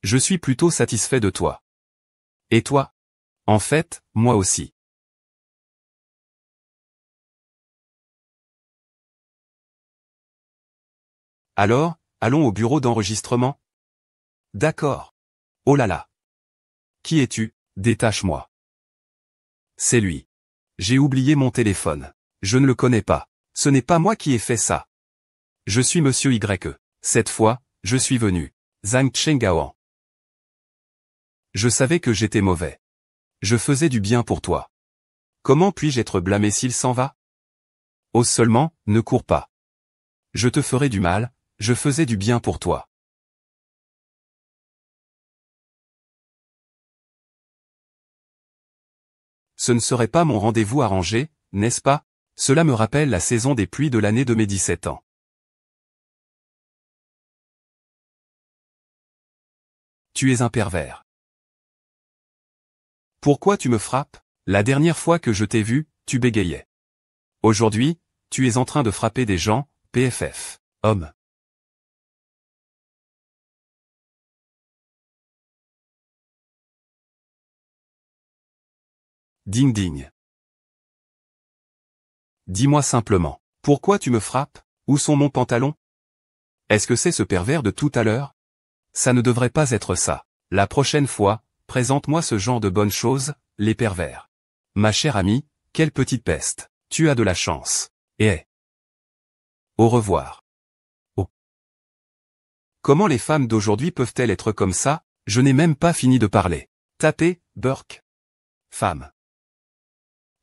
Je suis plutôt satisfait de toi. Et toi? En fait, moi aussi. Alors, allons au bureau d'enregistrement? D'accord. Oh là là. Qui es-tu? Détache-moi. C'est lui. J'ai oublié mon téléphone. Je ne le connais pas. Ce n'est pas moi qui ai fait ça. Je suis Monsieur Y. Cette fois, je suis venu. Zhang Chengao. Je savais que j'étais mauvais. Je faisais du bien pour toi. Comment puis-je être blâmé s'il s'en va? Ose seulement, ne cours pas. Je te ferai du mal, je faisais du bien pour toi. Ce ne serait pas mon rendez-vous arrangé, n'est-ce pas? Cela me rappelle la saison des pluies de l'année de mes 17 ans. Tu es un pervers. Pourquoi tu me frappes? La dernière fois que je t'ai vu, tu bégayais. Aujourd'hui, tu es en train de frapper des gens, PFF. Homme. Ding ding. Dis-moi simplement. Pourquoi tu me frappes? Où sont mon pantalon? Est-ce que c'est ce pervers de tout à l'heure? Ça ne devrait pas être ça. La prochaine fois, présente-moi ce genre de bonnes choses, les pervers. Ma chère amie, quelle petite peste. Tu as de la chance. Et au revoir. Oh. Comment les femmes d'aujourd'hui peuvent-elles être comme ça? Je n'ai même pas fini de parler. Tapez, Burke. Femme.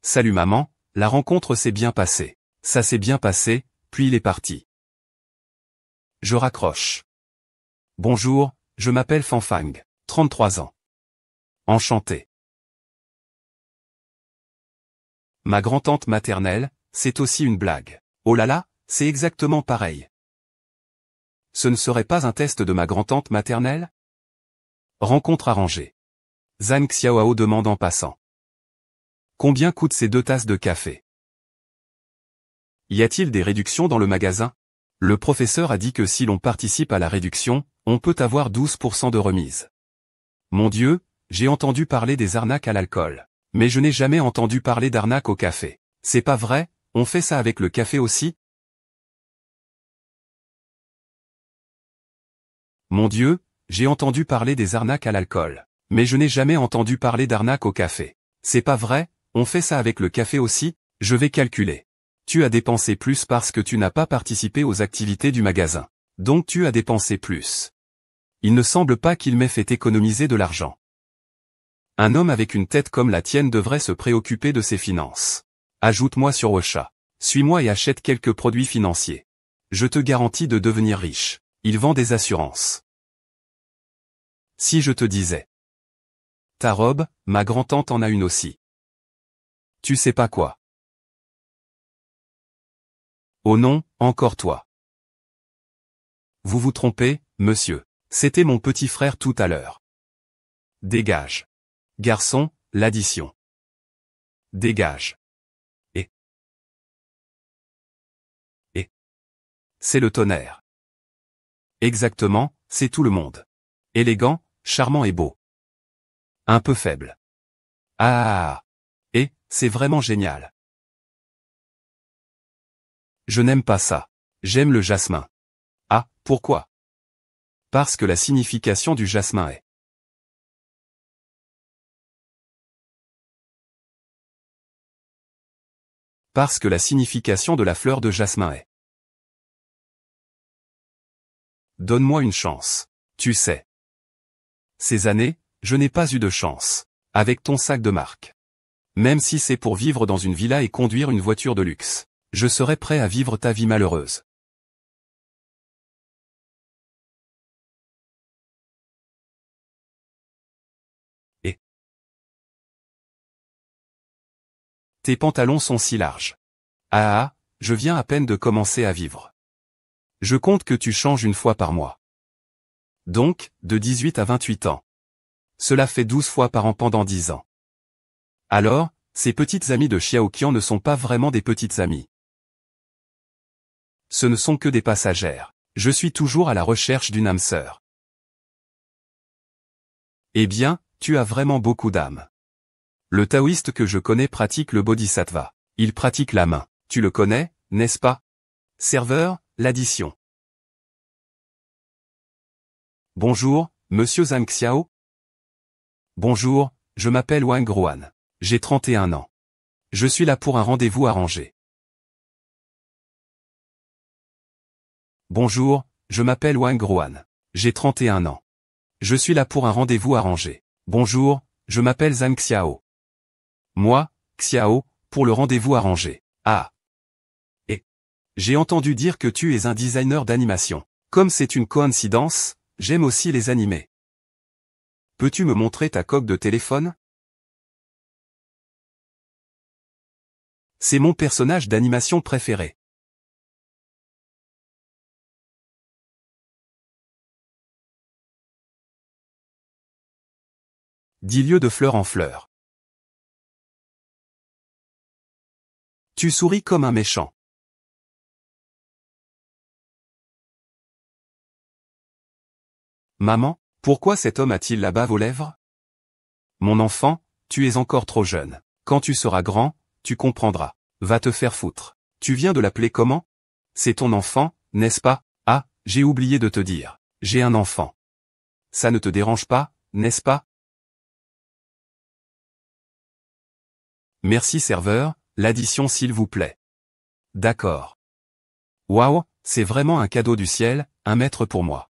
Salut maman, la rencontre s'est bien passée. Ça s'est bien passé, puis il est parti. Je raccroche. Bonjour, je m'appelle Fanfang, 33 ans. Enchanté. Ma grand-tante maternelle, c'est aussi une blague. Oh là là, c'est exactement pareil. Ce ne serait pas un test de ma grand-tante maternelle? Rencontre arrangée. Zhang Xiaoao demande en passant. Combien coûtent ces 2 tasses de café? Y a-t-il des réductions dans le magasin? Le professeur a dit que si l'on participe à la réduction, on peut avoir 12% de remise. Mon Dieu, j'ai entendu parler des arnaques à l'alcool. Mais je n'ai jamais entendu parler d'arnaque au café. C'est pas vrai, on fait ça avec le café aussi? Mon Dieu, j'ai entendu parler des arnaques à l'alcool. Mais je n'ai jamais entendu parler d'arnaque au café. C'est pas vrai, on fait ça avec le café aussi? Je vais calculer. Tu as dépensé plus parce que tu n'as pas participé aux activités du magasin. Donc tu as dépensé plus. Il ne semble pas qu'il m'ait fait économiser de l'argent. Un homme avec une tête comme la tienne devrait se préoccuper de ses finances. Ajoute-moi sur Ocha. Suis-moi et achète quelques produits financiers. Je te garantis de devenir riche. Il vend des assurances. Si je te disais. Ta robe, ma grand-tante en a une aussi. Tu sais pas quoi. Oh non, encore toi. Vous vous trompez, monsieur. C'était mon petit frère tout à l'heure. Dégage. Garçon, l'addition. Dégage. Et. C'est le tonnerre. Exactement, c'est tout le monde. Élégant, charmant et beau. Un peu faible. Ah. Et, c'est vraiment génial. Je n'aime pas ça. J'aime le jasmin. Ah, pourquoi? Parce que la signification du jasmin est. Parce que la signification de la fleur de jasmin est. Donne-moi une chance. Tu sais. Ces années, je n'ai pas eu de chance. Avec ton sac de marque. Même si c'est pour vivre dans une villa et conduire une voiture de luxe. Je serais prêt à vivre ta vie malheureuse. Et. Tes pantalons sont si larges. Ah, je viens à peine de commencer à vivre. Je compte que tu changes une fois par mois. Donc, de 18 à 28 ans. Cela fait 12 fois par an pendant 10 ans. Alors, ces petites amies de Xiaoqian ne sont pas vraiment des petites amies. Ce ne sont que des passagères. Je suis toujours à la recherche d'une âme sœur. Eh bien, tu as vraiment beaucoup d'âme. Le taoïste que je connais pratique le bodhisattva. Il pratique la main. Tu le connais, n'est-ce pas? Serveur, l'addition. Bonjour, monsieur Zhang Xiao. Bonjour, je m'appelle Wang Ruan. J'ai 31 ans. Je suis là pour un rendez-vous arrangé. Bonjour, je m'appelle Wang Ruan. J'ai 31 ans. Je suis là pour un rendez-vous arrangé. Bonjour, je m'appelle Zhang Xiao. Moi, Xiao, pour le rendez-vous arrangé. Ah. Et j'ai entendu dire que tu es un designer d'animation. Comme c'est une coïncidence, j'aime aussi les animés. Peux-tu me montrer ta coque de téléphone? C'est mon personnage d'animation préféré. Dix lieues de fleur en fleur. Tu souris comme un méchant. Maman, pourquoi cet homme a-t-il la bave aux lèvres? Mon enfant, tu es encore trop jeune. Quand tu seras grand, tu comprendras. Va te faire foutre. Tu viens de l'appeler comment? C'est ton enfant, n'est-ce pas? Ah, j'ai oublié de te dire. J'ai un enfant. Ça ne te dérange pas, n'est-ce pas? Merci serveur, l'addition s'il vous plaît. D'accord. Waouh, c'est vraiment un cadeau du ciel, un maître pour moi.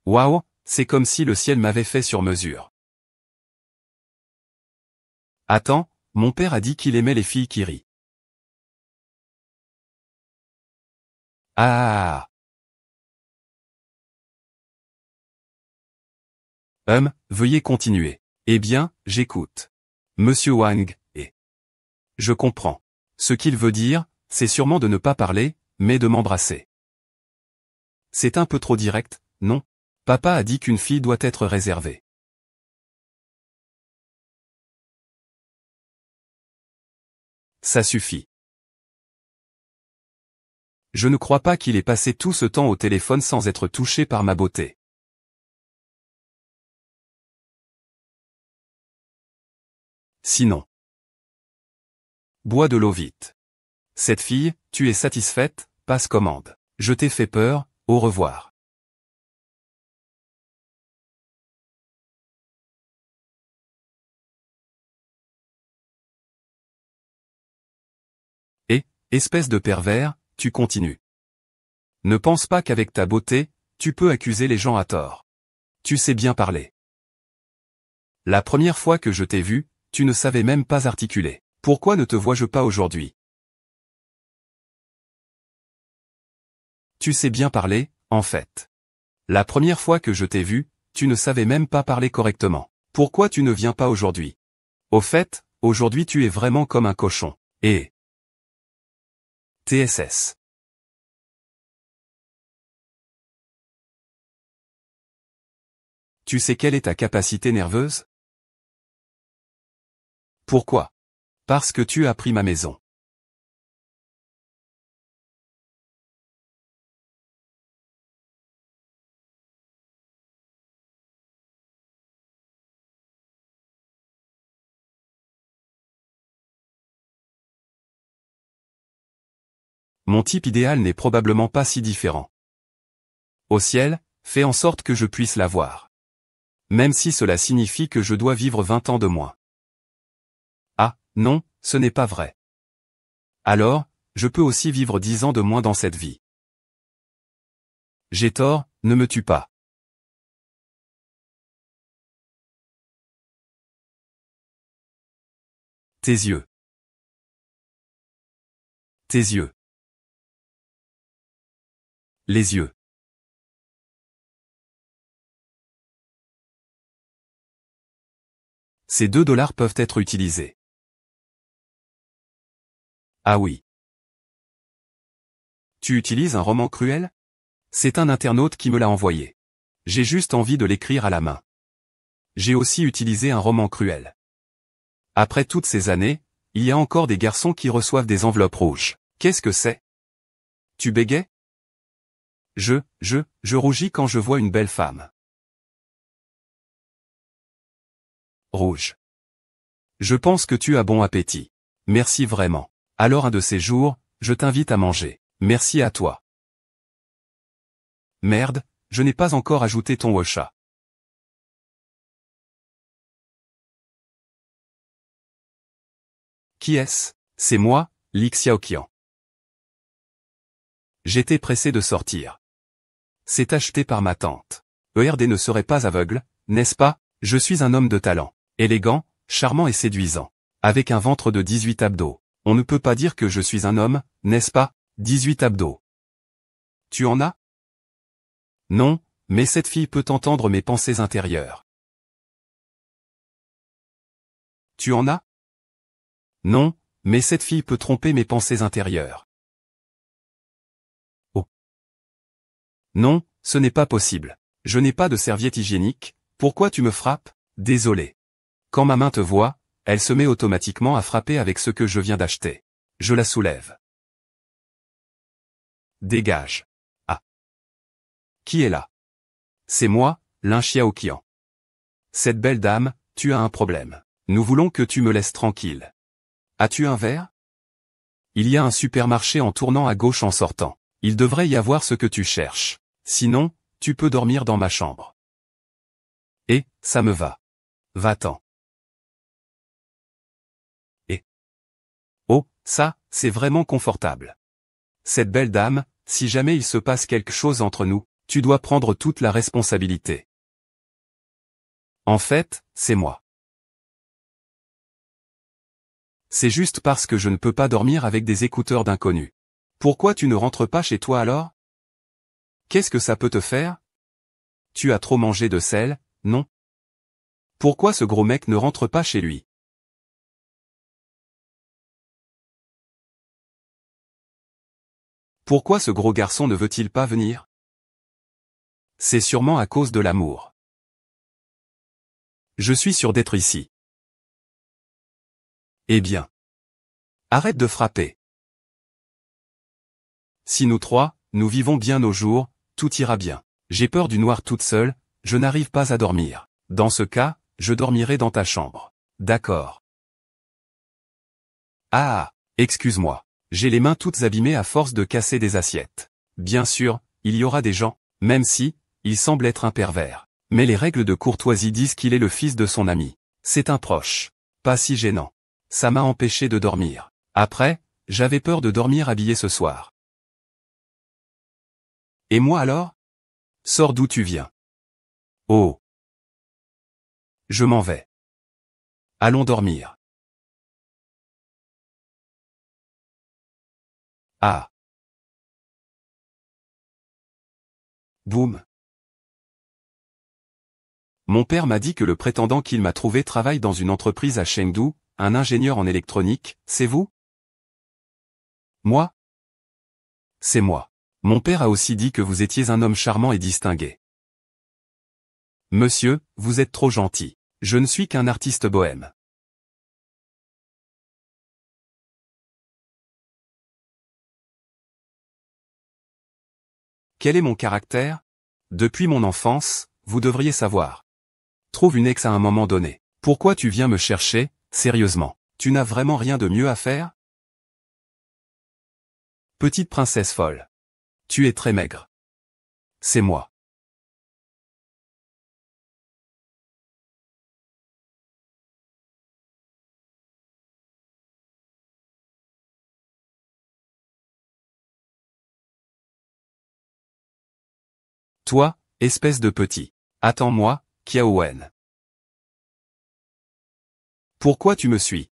Waouh, c'est comme si le ciel m'avait fait sur mesure. Attends, mon père a dit qu'il aimait les filles qui rient. Ah. Veuillez continuer. Eh bien, j'écoute. Monsieur Wang, et... Je comprends. Ce qu'il veut dire, c'est sûrement de ne pas parler, mais de m'embrasser. C'est un peu trop direct, non? Papa a dit qu'une fille doit être réservée. Ça suffit. Je ne crois pas qu'il ait passé tout ce temps au téléphone sans être touché par ma beauté. Sinon. Bois de l'eau vite. Cette fille, tu es satisfaite, passe commande. Je t'ai fait peur, au revoir. Et, espèce de pervers, tu continues. Ne pense pas qu'avec ta beauté, tu peux accuser les gens à tort. Tu sais bien parler. La première fois que je t'ai vu, tu ne savais même pas articuler. Pourquoi ne te vois-je pas aujourd'hui? Tu sais bien parler, en fait. La première fois que je t'ai vu, tu ne savais même pas parler correctement. Pourquoi tu ne viens pas aujourd'hui? Au fait, aujourd'hui tu es vraiment comme un cochon. Et... TSS. Tu sais quelle est ta capacité nerveuse? Pourquoi? Parce que tu as pris ma maison. Mon type idéal n'est probablement pas si différent. Au ciel, fais en sorte que je puisse la voir. Même si cela signifie que je dois vivre 20 ans de moins. Ah, non, ce n'est pas vrai. Alors, je peux aussi vivre 10 ans de moins dans cette vie. J'ai tort, ne me tue pas. Tes yeux. Tes yeux. Les yeux. Ces $2 peuvent être utilisés. Ah oui. Tu utilises un roman cruel? C'est un internaute qui me l'a envoyé. J'ai juste envie de l'écrire à la main. J'ai aussi utilisé un roman cruel. Après toutes ces années, il y a encore des garçons qui reçoivent des enveloppes rouges. Qu'est-ce que c'est? Tu bégais? Je rougis quand je vois une belle femme. Rouge. Je pense que tu as bon appétit. Merci vraiment. Alors un de ces jours, je t'invite à manger. Merci à toi. Merde, je n'ai pas encore ajouté ton Ocha. Qui est-ce? C'est moi, Li Xiaoqian. J'étais pressé de sortir. C'est acheté par ma tante. ERD ne serait pas aveugle, n'est-ce pas? Je suis un homme de talent. Élégant, charmant et séduisant. Avec un ventre de 18 abdos. On ne peut pas dire que je suis un homme, n'est-ce pas? 18 abdos. Tu en as? Non, mais cette fille peut entendre mes pensées intérieures. Tu en as? Non, mais cette fille peut tromper mes pensées intérieures. Oh. Non, ce n'est pas possible. Je n'ai pas de serviette hygiénique, pourquoi tu me frappes? Désolé. Quand ma main te voit, elle se met automatiquement à frapper avec ce que je viens d'acheter. Je la soulève. Dégage. Ah. Qui est là? C'est moi, Lin Xiaoqian. Cette belle dame, tu as un problème. Nous voulons que tu me laisses tranquille. As-tu un verre? Il y a un supermarché en tournant à gauche en sortant. Il devrait y avoir ce que tu cherches. Sinon, tu peux dormir dans ma chambre. Et, ça me va. Va-t'en. Et. Oh, ça, c'est vraiment confortable. Cette belle dame, si jamais il se passe quelque chose entre nous, tu dois prendre toute la responsabilité. En fait, c'est moi. C'est juste parce que je ne peux pas dormir avec des écouteurs d'inconnus. Pourquoi tu ne rentres pas chez toi alors? Qu'est-ce que ça peut te faire? Tu as trop mangé de sel, non? Pourquoi ce gros mec ne rentre pas chez lui? Pourquoi ce gros garçon ne veut-il pas venir? C'est sûrement à cause de l'amour. Je suis sûr d'être ici. Eh bien. Arrête de frapper. Si nous trois, nous vivons bien nos jours, tout ira bien. J'ai peur du noir toute seule, je n'arrive pas à dormir. Dans ce cas, je dormirai dans ta chambre. D'accord. Ah, excuse-moi. J'ai les mains toutes abîmées à force de casser des assiettes. Bien sûr, il y aura des gens, même si, il semble être un pervers. Mais les règles de courtoisie disent qu'il est le fils de son ami. C'est un proche. Pas si gênant. Ça m'a empêché de dormir. Après, j'avais peur de dormir habillé ce soir. Et moi alors? Sors d'où tu viens. Oh. Je m'en vais. Allons dormir. Ah. Boum. Mon père m'a dit que le prétendant qu'il m'a trouvé travaille dans une entreprise à Chengdu, un ingénieur en électronique, c'est vous? Moi? C'est moi. Mon père a aussi dit que vous étiez un homme charmant et distingué. Monsieur, vous êtes trop gentil. Je ne suis qu'un artiste bohème. Quel est mon caractère? Depuis mon enfance, vous devriez savoir. Trouve une ex à un moment donné. Pourquoi tu viens me chercher, sérieusement? Tu n'as vraiment rien de mieux à faire? Petite princesse folle. Tu es très maigre. C'est moi. Toi, espèce de petit. Attends-moi, Kiaowen. Pourquoi tu me suis?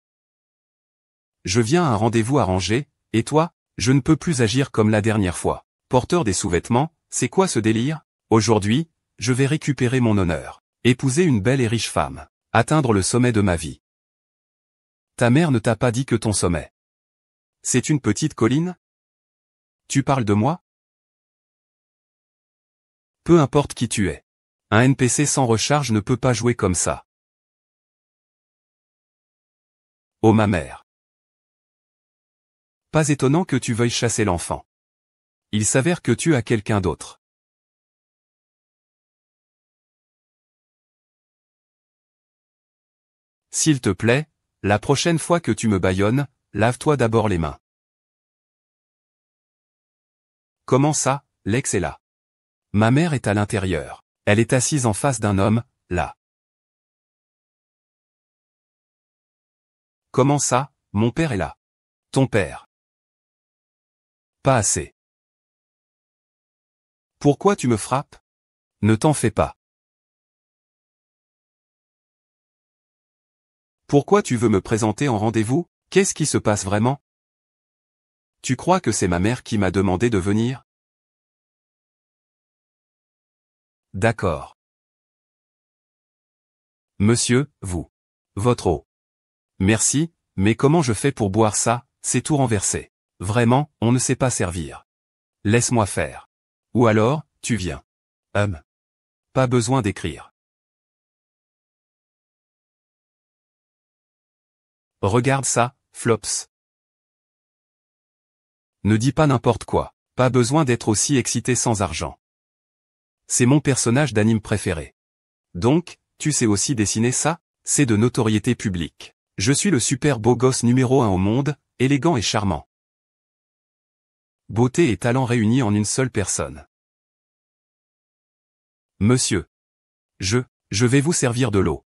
Je viens à un rendez-vous arrangé, et toi? Je ne peux plus agir comme la dernière fois. Porteur des sous-vêtements, c'est quoi ce délire? Aujourd'hui, je vais récupérer mon honneur. Épouser une belle et riche femme. Atteindre le sommet de ma vie. Ta mère ne t'a pas dit que ton sommet. C'est une petite colline? Tu parles de moi? Peu importe qui tu es. Un NPC sans recharge ne peut pas jouer comme ça. Oh ma mère. Pas étonnant que tu veuilles chasser l'enfant. Il s'avère que tu as quelqu'un d'autre. S'il te plaît, la prochaine fois que tu me bâillonnes, lave-toi d'abord les mains. Comment ça, Lex est là? Ma mère est à l'intérieur. Elle est assise en face d'un homme, là. Comment ça, mon père est là? Ton père. Pas assez. Pourquoi tu me frappes? Ne t'en fais pas. Pourquoi tu veux me présenter en rendez-vous? Qu'est-ce qui se passe vraiment? Tu crois que c'est ma mère qui m'a demandé de venir? D'accord. Monsieur, vous. Votre eau. Merci, mais comment je fais pour boire ça? C'est tout renversé. Vraiment, on ne sait pas servir. Laisse-moi faire. Ou alors, tu viens. Pas besoin d'écrire. Regarde ça, Flops. Ne dis pas n'importe quoi. Pas besoin d'être aussi excité sans argent. C'est mon personnage d'anime préféré. Donc, tu sais aussi dessiner ça? C'est de notoriété publique. Je suis le super beau gosse numéro 1 au monde, élégant et charmant. Beauté et talent réunis en une seule personne. Monsieur. Je vais vous servir de l'eau.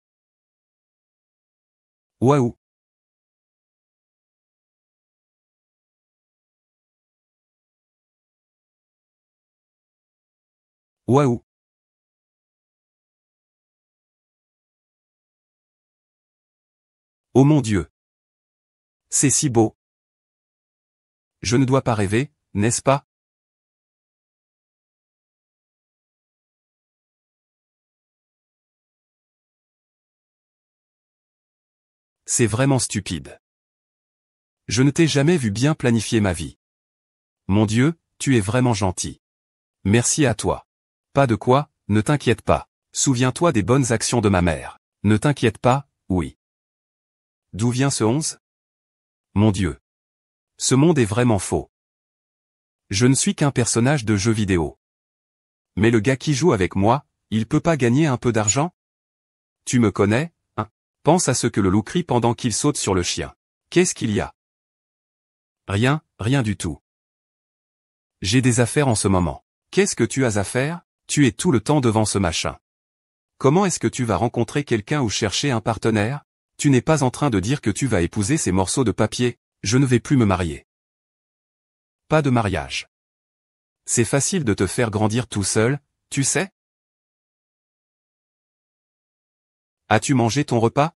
Waouh. Waouh. Oh mon Dieu. C'est si beau. Je ne dois pas rêver, n'est-ce pas? C'est vraiment stupide. Je ne t'ai jamais vu bien planifier ma vie. Mon Dieu, tu es vraiment gentil. Merci à toi. Pas de quoi, ne t'inquiète pas. Souviens-toi des bonnes actions de ma mère. Ne t'inquiète pas, oui. D'où vient ce 11? Mon Dieu. Ce monde est vraiment faux. Je ne suis qu'un personnage de jeu vidéo. Mais le gars qui joue avec moi, il peut pas gagner un peu d'argent? Tu me connais, hein? Pense à ce que le loup crie pendant qu'il saute sur le chien. Qu'est-ce qu'il y a? Rien, rien du tout. J'ai des affaires en ce moment. Qu'est-ce que tu as à faire? Tu es tout le temps devant ce machin. Comment est-ce que tu vas rencontrer quelqu'un ou chercher un partenaire? Tu n'es pas en train de dire que tu vas épouser ces morceaux de papier. Je ne vais plus me marier. Pas de mariage. C'est facile de te faire grandir tout seul, tu sais? As-tu mangé ton repas?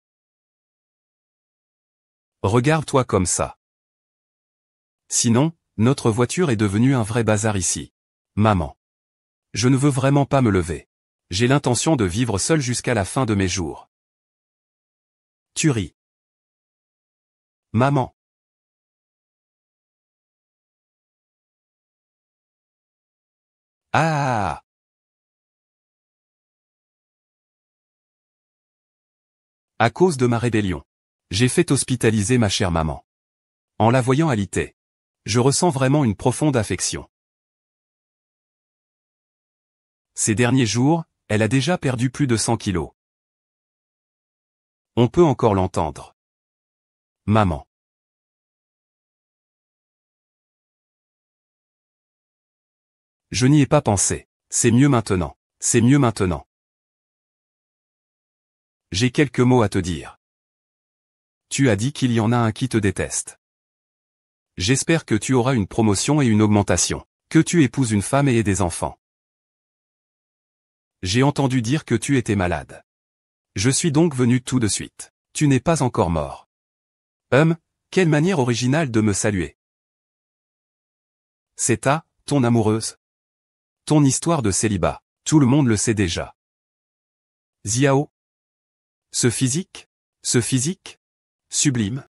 Regarde-toi comme ça. Sinon, notre voiture est devenue un vrai bazar ici. Maman. Je ne veux vraiment pas me lever. J'ai l'intention de vivre seul jusqu'à la fin de mes jours. Tu ris. Maman. Ah. À cause de ma rébellion. J'ai fait hospitaliser ma chère maman. En la voyant alitée. Je ressens vraiment une profonde affection. Ces derniers jours, elle a déjà perdu plus de 100 kilos. On peut encore l'entendre. Maman. Je n'y ai pas pensé. C'est mieux maintenant. C'est mieux maintenant. J'ai quelques mots à te dire. Tu as dit qu'il y en a un qui te déteste. J'espère que tu auras une promotion et une augmentation. Que tu épouses une femme et aies des enfants. J'ai entendu dire que tu étais malade. Je suis donc venu tout de suite. Tu n'es pas encore mort. Quelle manière originale de me saluer. C'est ton amoureuse. Ton histoire de célibat. Tout le monde le sait déjà. Ziao. Ce physique? Ce physique? Sublime.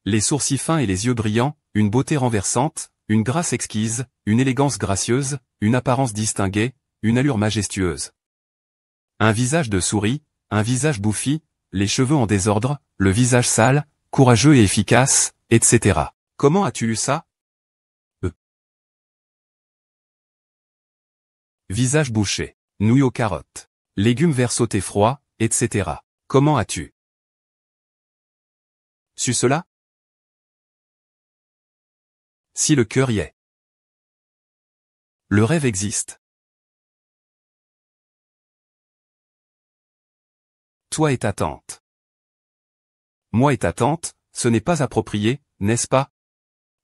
Les sourcils fins et les yeux brillants, une beauté renversante, une grâce exquise, une élégance gracieuse, une apparence distinguée, une allure majestueuse. Un visage de souris, un visage bouffi, les cheveux en désordre, le visage sale, courageux et efficace, etc. Comment as-tu eu ça? Visage bouché. Nouilles aux carottes. Légumes verts sautés froids, etc. Comment as-tu su cela? Si le cœur y est. Le rêve existe. Toi et ta tante. Moi et ta tante, ce n'est pas approprié, n'est-ce pas?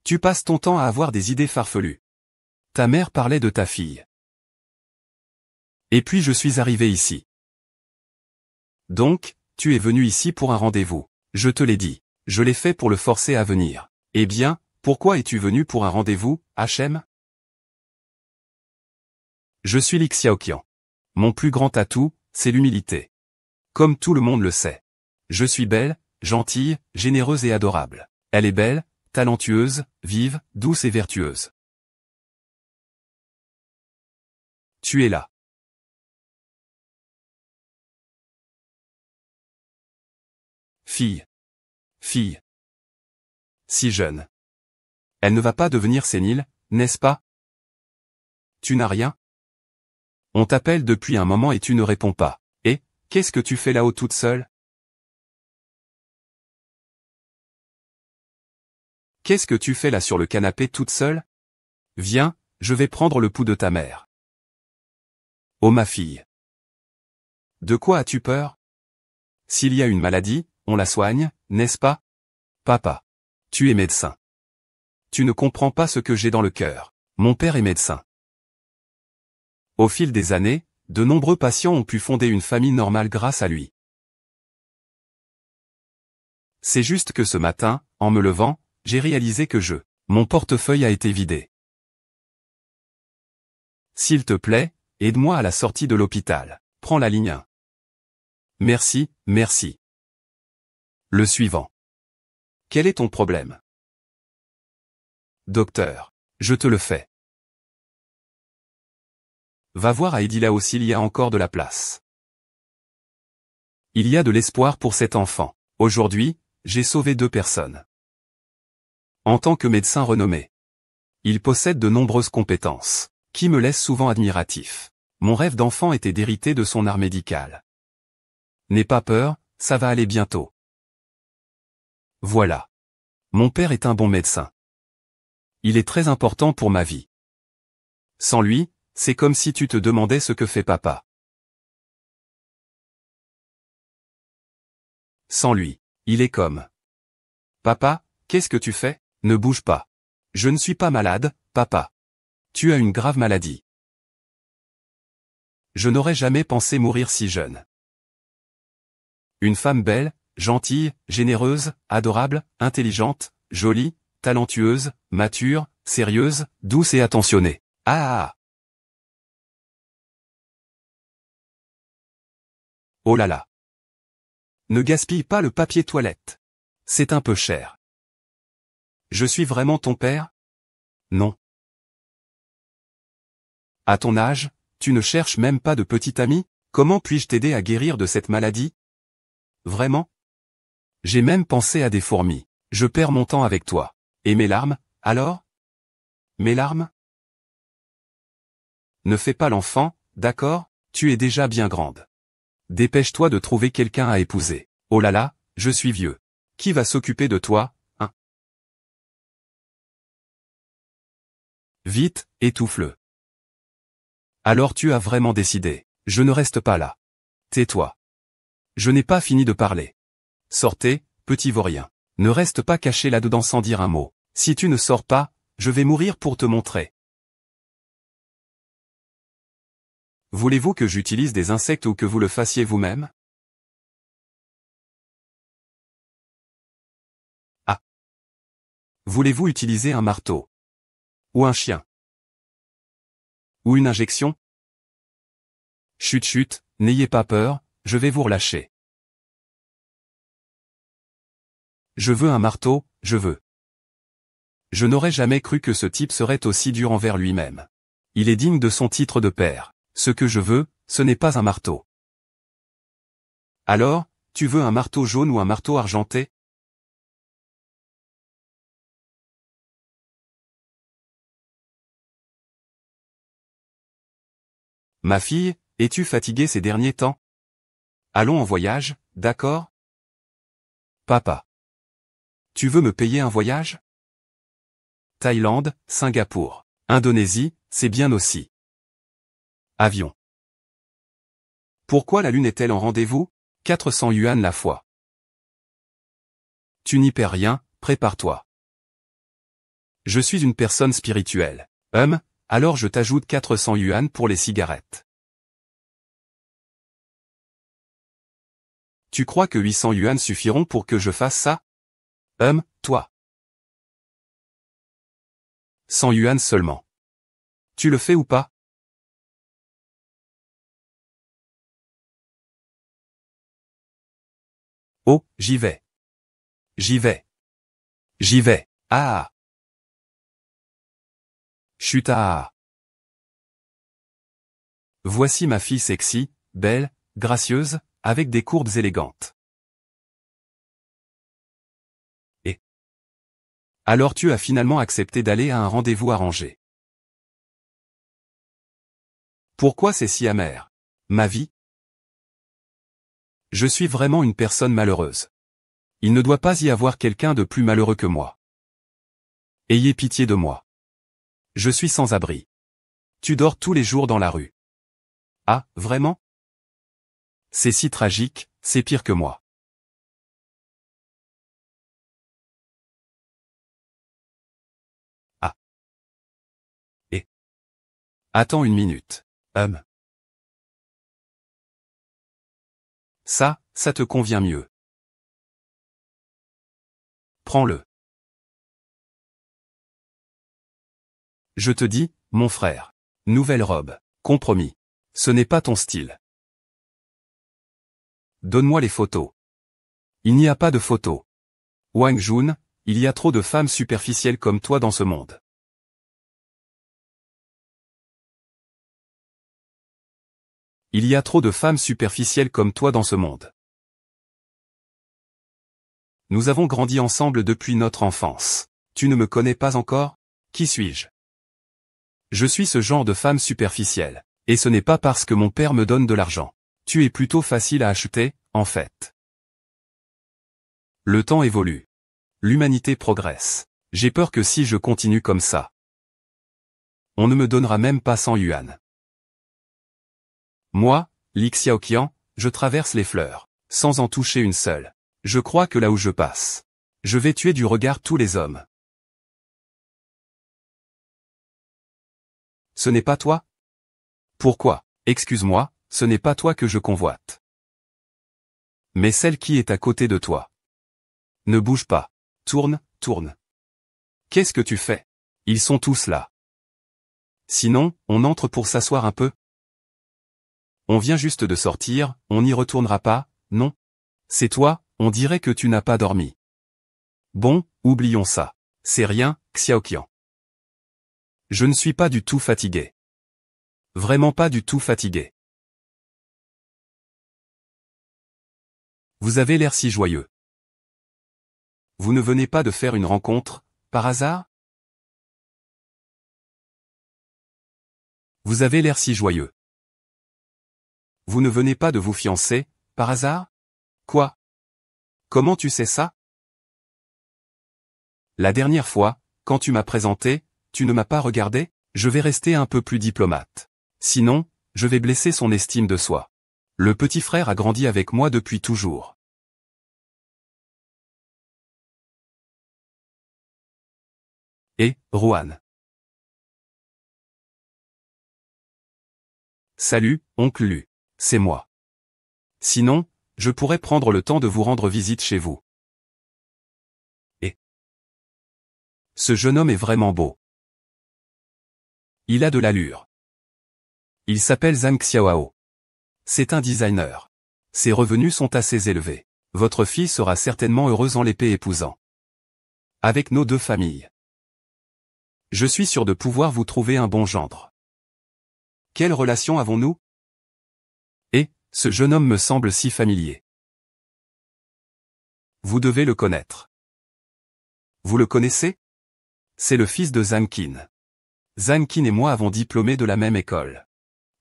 Tu passes ton temps à avoir des idées farfelues. Ta mère parlait de ta fille. Et puis je suis arrivé ici. Donc, tu es venu ici pour un rendez-vous. Je te l'ai dit. Je l'ai fait pour le forcer à venir. Eh bien, pourquoi es-tu venu pour un rendez-vous, Hachem? Je suis l'Ixiaoqian. Mon plus grand atout, c'est l'humilité. Comme tout le monde le sait. Je suis belle, gentille, généreuse et adorable. Elle est belle, talentueuse, vive, douce et vertueuse. Tu es là. Fille. Fille. Si jeune. Elle ne va pas devenir sénile, n'est-ce pas? Tu n'as rien? On t'appelle depuis un moment et tu ne réponds pas. Et, qu'est-ce que tu fais là-haut toute seule? Qu'est-ce que tu fais là sur le canapé toute seule? Viens, je vais prendre le pouls de ta mère. Oh ma fille. De quoi as-tu peur? S'il y a une maladie, on la soigne, n'est-ce pas? Papa. Tu es médecin. Tu ne comprends pas ce que j'ai dans le cœur. Mon père est médecin. Au fil des années, de nombreux patients ont pu fonder une famille normale grâce à lui. C'est juste que ce matin, en me levant, j'ai réalisé que mon portefeuille a été vidé. S'il te plaît, aide-moi à la sortie de l'hôpital. Prends la ligne 1. Merci, merci. Le suivant. Quel est ton problème? Docteur. Je te le fais. Va voir à Edilaos s'il y a encore de la place. Il y a de l'espoir pour cet enfant. Aujourd'hui, j'ai sauvé 2 personnes. En tant que médecin renommé. Il possède de nombreuses compétences, qui me laissent souvent admiratif. Mon rêve d'enfant était d'hériter de son art médical. N'aie pas peur, ça va aller bientôt. Voilà. Mon père est un bon médecin. Il est très important pour ma vie. Sans lui, c'est comme si tu te demandais ce que fait papa. Sans lui, il est comme. Papa, qu'est-ce que tu fais? Ne bouge pas. Je ne suis pas malade, papa. Tu as une grave maladie. Je n'aurais jamais pensé mourir si jeune. Une femme belle, gentille, généreuse, adorable, intelligente, jolie, talentueuse, mature, sérieuse, douce et attentionnée. Ah. Oh là là. Ne gaspille pas le papier toilette. C'est un peu cher. Je suis vraiment ton père? Non. À ton âge, tu ne cherches même pas de petit ami? Comment puis-je t'aider à guérir de cette maladie? Vraiment? J'ai même pensé à des fourmis. Je perds mon temps avec toi. Et mes larmes, alors? Mes larmes? Ne fais pas l'enfant, d'accord? Tu es déjà bien grande. Dépêche-toi de trouver quelqu'un à épouser. Oh là là, je suis vieux. Qui va s'occuper de toi, hein? Vite, étouffe-le. Alors tu as vraiment décidé. Je ne reste pas là. Tais-toi. Je n'ai pas fini de parler. Sortez, petit vaurien. Ne reste pas caché là-dedans sans dire un mot. Si tu ne sors pas, je vais mourir pour te montrer. Voulez-vous que j'utilise des insectes ou que vous le fassiez vous-même? Ah. Voulez-vous utiliser un marteau? Ou un chien? Ou une injection? Chut chut, n'ayez pas peur, je vais vous relâcher. Je veux un marteau, je veux. Je n'aurais jamais cru que ce type serait aussi dur envers lui-même. Il est digne de son titre de père. Ce que je veux, ce n'est pas un marteau. Alors, tu veux un marteau jaune ou un marteau argenté? Ma fille, es-tu fatiguée ces derniers temps? Allons en voyage, d'accord? Papa. Tu veux me payer un voyage? Thaïlande, Singapour, Indonésie, c'est bien aussi. Avion. Pourquoi la lune est-elle en rendez-vous? 400 yuan la fois. Tu n'y perds rien, prépare-toi. Je suis une personne spirituelle. Alors je t'ajoute 400 yuan pour les cigarettes. Tu crois que 800 yuan suffiront pour que je fasse ça? Toi. 100 yuan seulement. Tu le fais ou pas? Oh, j'y vais. J'y vais. J'y vais. Ah. Chut ah. Voici ma fille sexy, belle, gracieuse, avec des courbes élégantes. Et alors tu as finalement accepté d'aller à un rendez-vous arrangé. Pourquoi c'est si amer? Ma vie? Je suis vraiment une personne malheureuse. Il ne doit pas y avoir quelqu'un de plus malheureux que moi. Ayez pitié de moi. Je suis sans abri. Tu dors tous les jours dans la rue. Ah, vraiment? C'est si tragique, c'est pire que moi. Ah. Et. Attends une minute. Ça te convient mieux. Prends-le. Je te dis, mon frère. Nouvelle robe. Compromis. Ce n'est pas ton style. Donne-moi les photos. Il n'y a pas de photos. Wang Jun, il y a trop de femmes superficielles comme toi dans ce monde. Il y a trop de femmes superficielles comme toi dans ce monde. Nous avons grandi ensemble depuis notre enfance. Tu ne me connais pas encore? Qui suis-je? Je suis ce genre de femme superficielle. Et ce n'est pas parce que mon père me donne de l'argent. Tu es plutôt facile à acheter, en fait. Le temps évolue. L'humanité progresse. J'ai peur que si je continue comme ça, on ne me donnera même pas 100 yuan. Moi, Li Xiaoqian, je traverse les fleurs, sans en toucher une seule. Je crois que là où je passe, je vais tuer du regard tous les hommes. Ce n'est pas toi? Pourquoi? Excuse-moi, ce n'est pas toi que je convoite. Mais celle qui est à côté de toi. Ne bouge pas. Tourne, tourne. Qu'est-ce que tu fais? Ils sont tous là. Sinon, on entre pour s'asseoir un peu? On vient juste de sortir, on n'y retournera pas, non? C'est toi, on dirait que tu n'as pas dormi. Bon, oublions ça. C'est rien, Xiaoqian. Je ne suis pas du tout fatigué. Vraiment pas du tout fatigué. Vous avez l'air si joyeux. Vous ne venez pas de faire une rencontre, par hasard? Vous avez l'air si joyeux. Vous ne venez pas de vous fiancer, par hasard? Quoi? Comment tu sais ça? La dernière fois, quand tu m'as présenté, tu ne m'as pas regardé? Je vais rester un peu plus diplomate. Sinon, je vais blesser son estime de soi. Le petit frère a grandi avec moi depuis toujours. Et, Rohan. Salut, oncle Lu. C'est moi. Sinon, je pourrais prendre le temps de vous rendre visite chez vous. Et. Ce jeune homme est vraiment beau. Il a de l'allure. Il s'appelle Zhang Xiaohao. C'est un designer. Ses revenus sont assez élevés. Votre fille sera certainement heureuse en l'épée épousant. Avec nos deux familles. Je suis sûr de pouvoir vous trouver un bon gendre. Quelle relation avons-nous? Et, ce jeune homme me semble si familier. Vous devez le connaître. Vous le connaissez? C'est le fils de Zhang Qin. Zhang Qin et moi avons diplômé de la même école.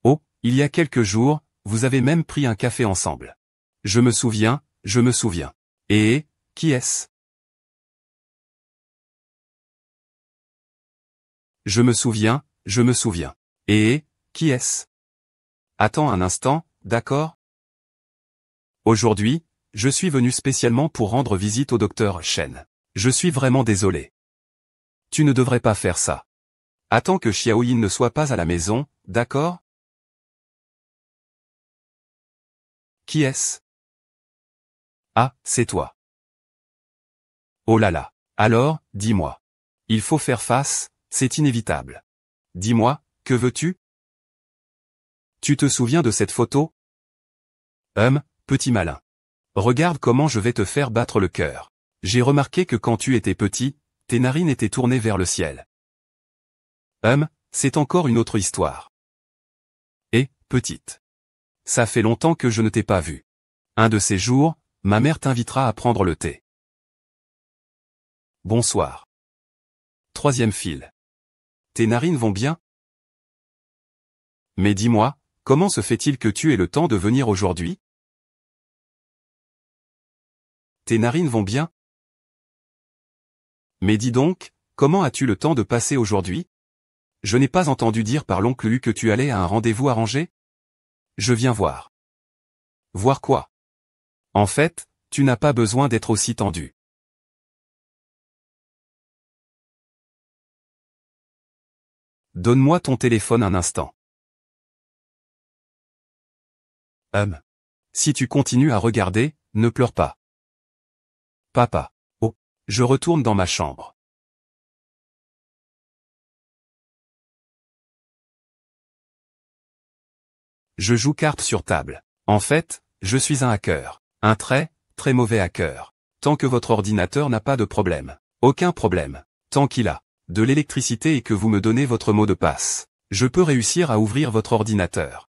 Oh, Il y a quelques jours, vous avez même pris un café ensemble. Je me souviens, je me souviens. Et, qui est-ce? Je me souviens, je me souviens. Et, qui est-ce? Attends un instant, d'accord? Aujourd'hui, je suis venu spécialement pour rendre visite au docteur Shen. Je suis vraiment désolé. Tu ne devrais pas faire ça. Attends que Xiaoyin ne soit pas à la maison, d'accord? Qui est-ce? Ah, c'est toi. Oh là là. Alors, dis-moi. Il faut faire face, c'est inévitable. Dis-moi, que veux-tu? Tu te souviens de cette photo? Petit malin. Regarde comment je vais te faire battre le cœur. J'ai remarqué que quand tu étais petit, tes narines étaient tournées vers le ciel. C'est encore une autre histoire. Et, petite. Ça fait longtemps que je ne t'ai pas vu. Un de ces jours, ma mère t'invitera à prendre le thé. Bonsoir. Troisième fil. Tes narines vont bien? Mais dis-moi, comment se fait-il que tu aies le temps de venir aujourd'hui? Tes narines vont bien? Mais dis donc, comment as-tu le temps de passer aujourd'hui? Je n'ai pas entendu dire par l'oncle Lu que tu allais à un rendez-vous arrangé? Je viens voir. Voir quoi? En fait, tu n'as pas besoin d'être aussi tendu. Donne-moi ton téléphone un instant. Si tu continues à regarder, ne pleure pas. Papa. Oh. Je retourne dans ma chambre. Je joue cartes sur table. En fait, je suis un hacker. Un très, très mauvais hacker. Tant que votre ordinateur n'a pas de problème. Aucun problème. Tant qu'il a de l'électricité et que vous me donnez votre mot de passe, je peux réussir à ouvrir votre ordinateur.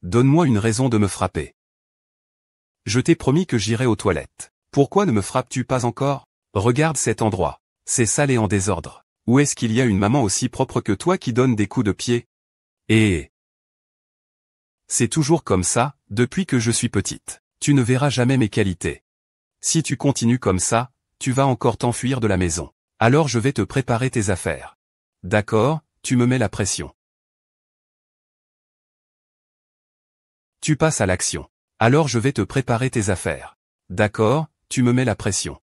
Donne-moi une raison de me frapper. Je t'ai promis que j'irai aux toilettes. Pourquoi ne me frappes-tu pas encore? Regarde cet endroit. C'est sale et en désordre. Où est-ce qu'il y a une maman aussi propre que toi qui donne des coups de pied? Et c'est toujours comme ça, depuis que je suis petite. Tu ne verras jamais mes qualités. Si tu continues comme ça, tu vas encore t'enfuir de la maison. Alors je vais te préparer tes affaires. D'accord, tu me mets la pression. Tu passes à l'action. Alors je vais te préparer tes affaires. D'accord, tu me mets la pression.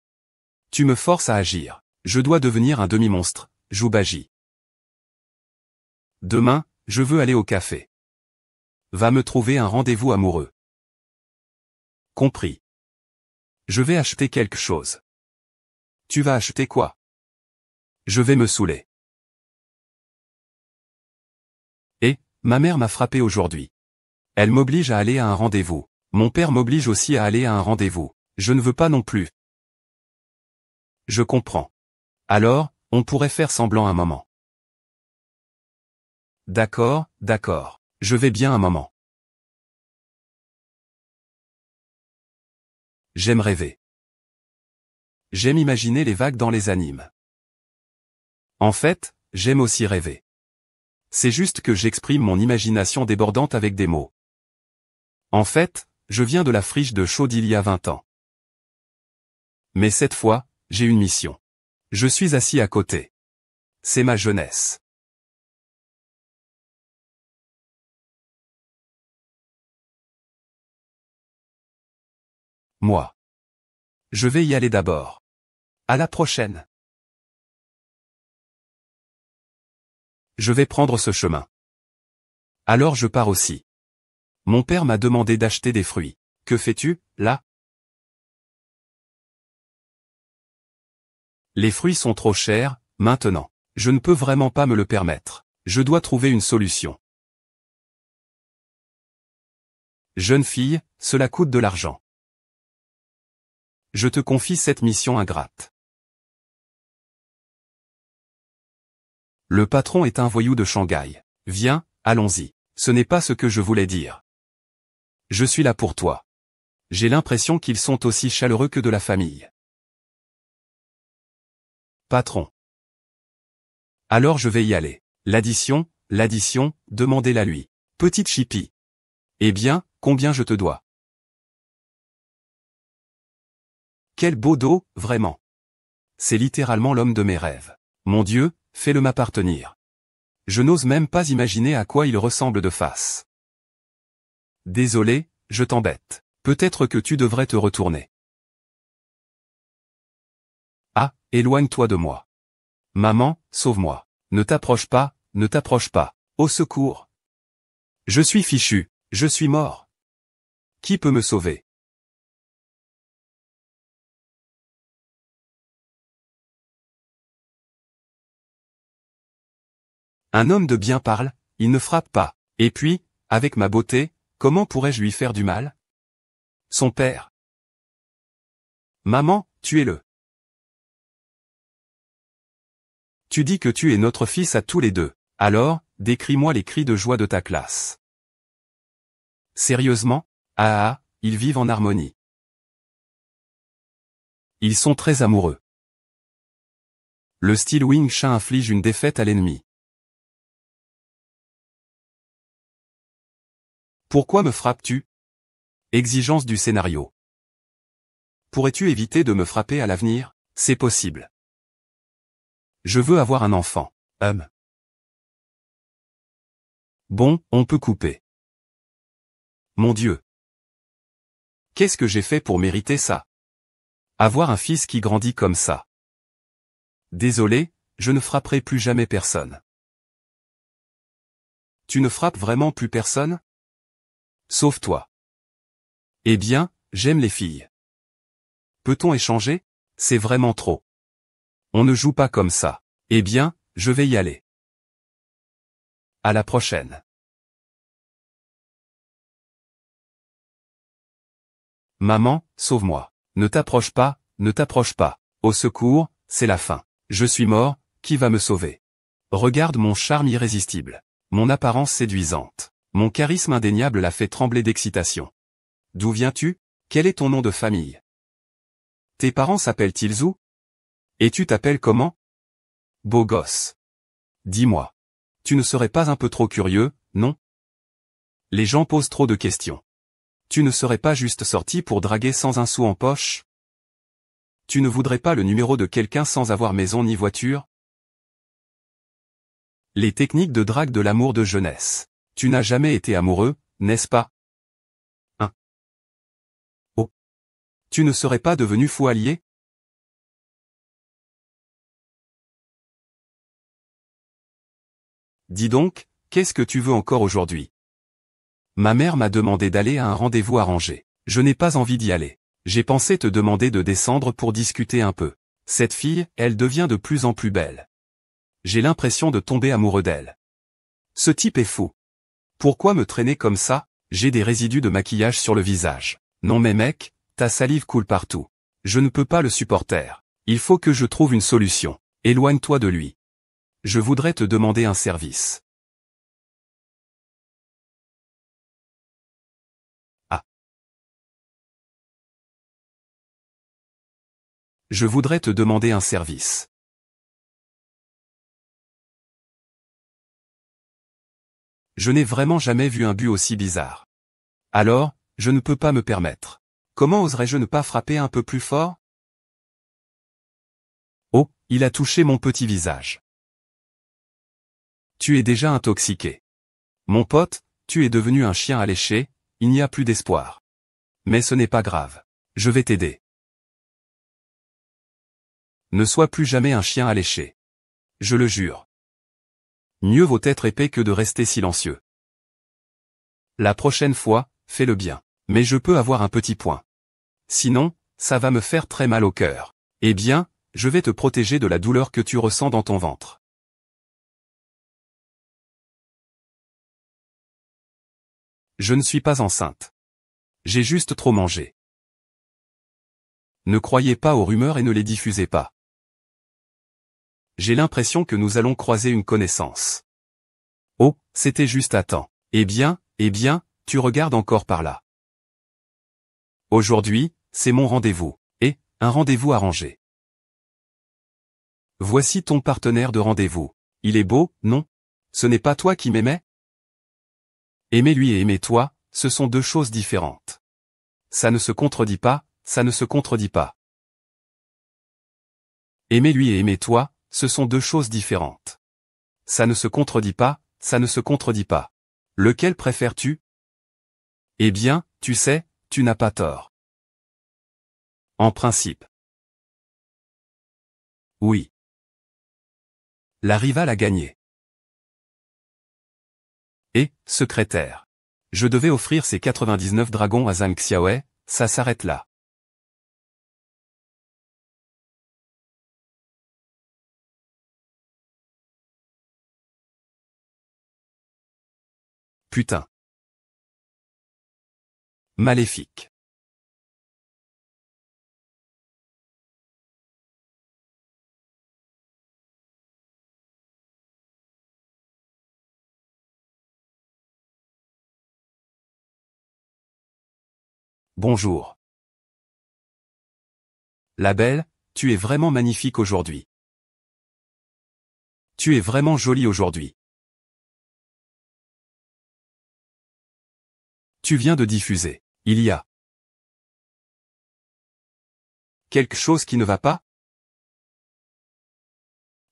Tu me forces à agir. Je dois devenir un demi-monstre, Joubaji. Demain, je veux aller au café. Va me trouver un rendez-vous amoureux. Compris. Je vais acheter quelque chose. Tu vas acheter quoi? Je vais me saouler. Et, ma mère m'a frappé aujourd'hui. Elle m'oblige à aller à un rendez-vous. Mon père m'oblige aussi à aller à un rendez-vous. Je ne veux pas non plus. Je comprends. Alors, on pourrait faire semblant un moment. D'accord, d'accord. Je vais bien un moment. J'aime rêver. J'aime imaginer les vagues dans les animes. En fait, j'aime aussi rêver. C'est juste que j'exprime mon imagination débordante avec des mots. En fait, je viens de la friche de chaude il y a 20 ans. Mais cette fois, j'ai une mission. Je suis assis à côté. C'est ma jeunesse. Moi. Je vais y aller d'abord. À la prochaine. Je vais prendre ce chemin. Alors je pars aussi. Mon père m'a demandé d'acheter des fruits. Que fais-tu, là? Les fruits sont trop chers, maintenant. Je ne peux vraiment pas me le permettre. Je dois trouver une solution. Jeune fille, cela coûte de l'argent. Je te confie cette mission ingrate. Le patron est un voyou de Shanghai. Viens, allons-y. Ce n'est pas ce que je voulais dire. Je suis là pour toi. J'ai l'impression qu'ils sont aussi chaleureux que de la famille. Patron. Alors je vais y aller. L'addition, l'addition, demandez-la lui. Petite chipie. Eh bien, combien je te dois? Quel beau dos, vraiment. C'est littéralement l'homme de mes rêves. Mon Dieu, fais-le m'appartenir. Je n'ose même pas imaginer à quoi il ressemble de face. Désolé, je t'embête. Peut-être que tu devrais te retourner. Ah, éloigne-toi de moi. Maman, sauve-moi. Ne t'approche pas, ne t'approche pas. Au secours. Je suis fichu, je suis mort. Qui peut me sauver? Un homme de bien parle, il ne frappe pas. Et puis, avec ma beauté, comment pourrais-je lui faire du mal? Son père. Maman, tuez-le. Tu dis que tu es notre fils à tous les deux. Alors, décris-moi les cris de joie de ta classe. Sérieusement? Ah, ils vivent en harmonie. Ils sont très amoureux. Le style Wing Chun inflige une défaite à l'ennemi. Pourquoi me frappes-tu? Exigence du scénario. Pourrais-tu éviter de me frapper à l'avenir? C'est possible. Je veux avoir un enfant. Bon, on peut couper. Mon Dieu. Qu'est-ce que j'ai fait pour mériter ça? Avoir un fils qui grandit comme ça. Désolé, je ne frapperai plus jamais personne. Tu ne frappes vraiment plus personne? Sauf toi. Eh bien, j'aime les filles. Peut-on échanger? C'est vraiment trop. On ne joue pas comme ça. Eh bien, je vais y aller. À la prochaine. Maman, sauve-moi. Ne t'approche pas, ne t'approche pas. Au secours, c'est la fin. Je suis mort, qui va me sauver? Regarde mon charme irrésistible. Mon apparence séduisante. Mon charisme indéniable la fait trembler d'excitation. D'où viens-tu? Quel est ton nom de famille? Tes parents s'appellent-ils où? Et tu t'appelles comment? Beau gosse. Dis-moi. Tu ne serais pas un peu trop curieux, non? Les gens posent trop de questions. Tu ne serais pas juste sorti pour draguer sans un sou en poche? Tu ne voudrais pas le numéro de quelqu'un sans avoir maison ni voiture? Les techniques de drague de l'amour de jeunesse. Tu n'as jamais été amoureux, n'est-ce pas? Hein? Oh. Tu ne serais pas devenu fou allié? Dis donc, qu'est-ce que tu veux encore aujourd'hui? Ma mère m'a demandé d'aller à un rendez-vous arrangé. Je n'ai pas envie d'y aller. J'ai pensé te demander de descendre pour discuter un peu. Cette fille, elle devient de plus en plus belle. J'ai l'impression de tomber amoureux d'elle. Ce type est fou. Pourquoi me traîner comme ça? J'ai des résidus de maquillage sur le visage. Non mais mec, ta salive coule partout. Je ne peux pas le supporter. Il faut que je trouve une solution. Éloigne-toi de lui. Je voudrais te demander un service. Ah. Je voudrais te demander un service. Je n'ai vraiment jamais vu un but aussi bizarre. Alors, je ne peux pas me permettre. Comment oserais-je ne pas frapper un peu plus fort? Oh, il a touché mon petit visage. Tu es déjà intoxiqué. Mon pote, tu es devenu un chien alléché, il n'y a plus d'espoir. Mais ce n'est pas grave. Je vais t'aider. Ne sois plus jamais un chien alléché. Je le jure. Mieux vaut être épais que de rester silencieux. La prochaine fois, fais-le bien. Mais je peux avoir un petit point. Sinon, ça va me faire très mal au cœur. Eh bien, je vais te protéger de la douleur que tu ressens dans ton ventre. Je ne suis pas enceinte. J'ai juste trop mangé. Ne croyez pas aux rumeurs et ne les diffusez pas. J'ai l'impression que nous allons croiser une connaissance. Oh, c'était juste à temps. Eh bien, tu regardes encore par là. Aujourd'hui, c'est mon rendez-vous. Et, un rendez-vous arrangé. Voici ton partenaire de rendez-vous. Il est beau, non? Ce n'est pas toi qui m'aimais? Aimer lui et aimer toi, ce sont deux choses différentes. Ça ne se contredit pas, ça ne se contredit pas. Aimer lui et aimer toi, ce sont deux choses différentes. Ça ne se contredit pas, ça ne se contredit pas. Lequel préfères-tu? Eh bien, tu sais, tu n'as pas tort. En principe. Oui. La rivale a gagné. Et, secrétaire. Je devais offrir ces 99 dragons à Zhang Xiaowei, ça s'arrête là. Putain. Maléfique. Bonjour. La belle, tu es vraiment magnifique aujourd'hui. Tu es vraiment jolie aujourd'hui. Tu viens de diffuser. Il y a quelque chose qui ne va pas?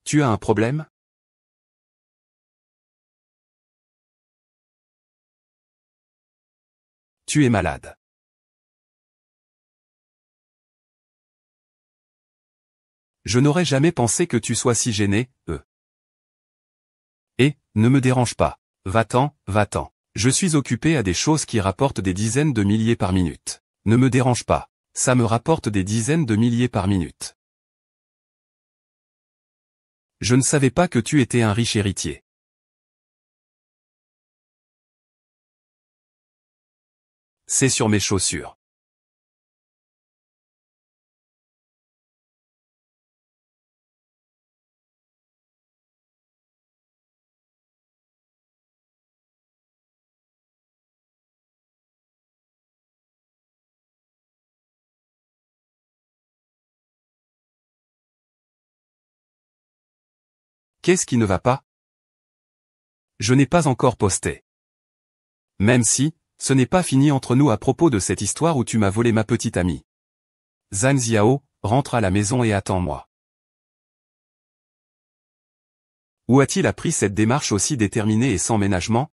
Tu as un problème? Tu es malade. Je n'aurais jamais pensé que tu sois si gêné, Et, ne me dérange pas. Va-t'en, va-t'en. Je suis occupé à des choses qui rapportent des dizaines de milliers par minute. Ne me dérange pas. Ça me rapporte des dizaines de milliers par minute. Je ne savais pas que tu étais un riche héritier. C'est sur mes chaussures. Qu'est-ce qui ne va pas? Je n'ai pas encore posté. Même si, ce n'est pas fini entre nous à propos de cette histoire où tu m'as volé ma petite amie. Zhang Xiao, rentre à la maison et attends-moi. Où a-t-il appris cette démarche aussi déterminée et sans ménagement?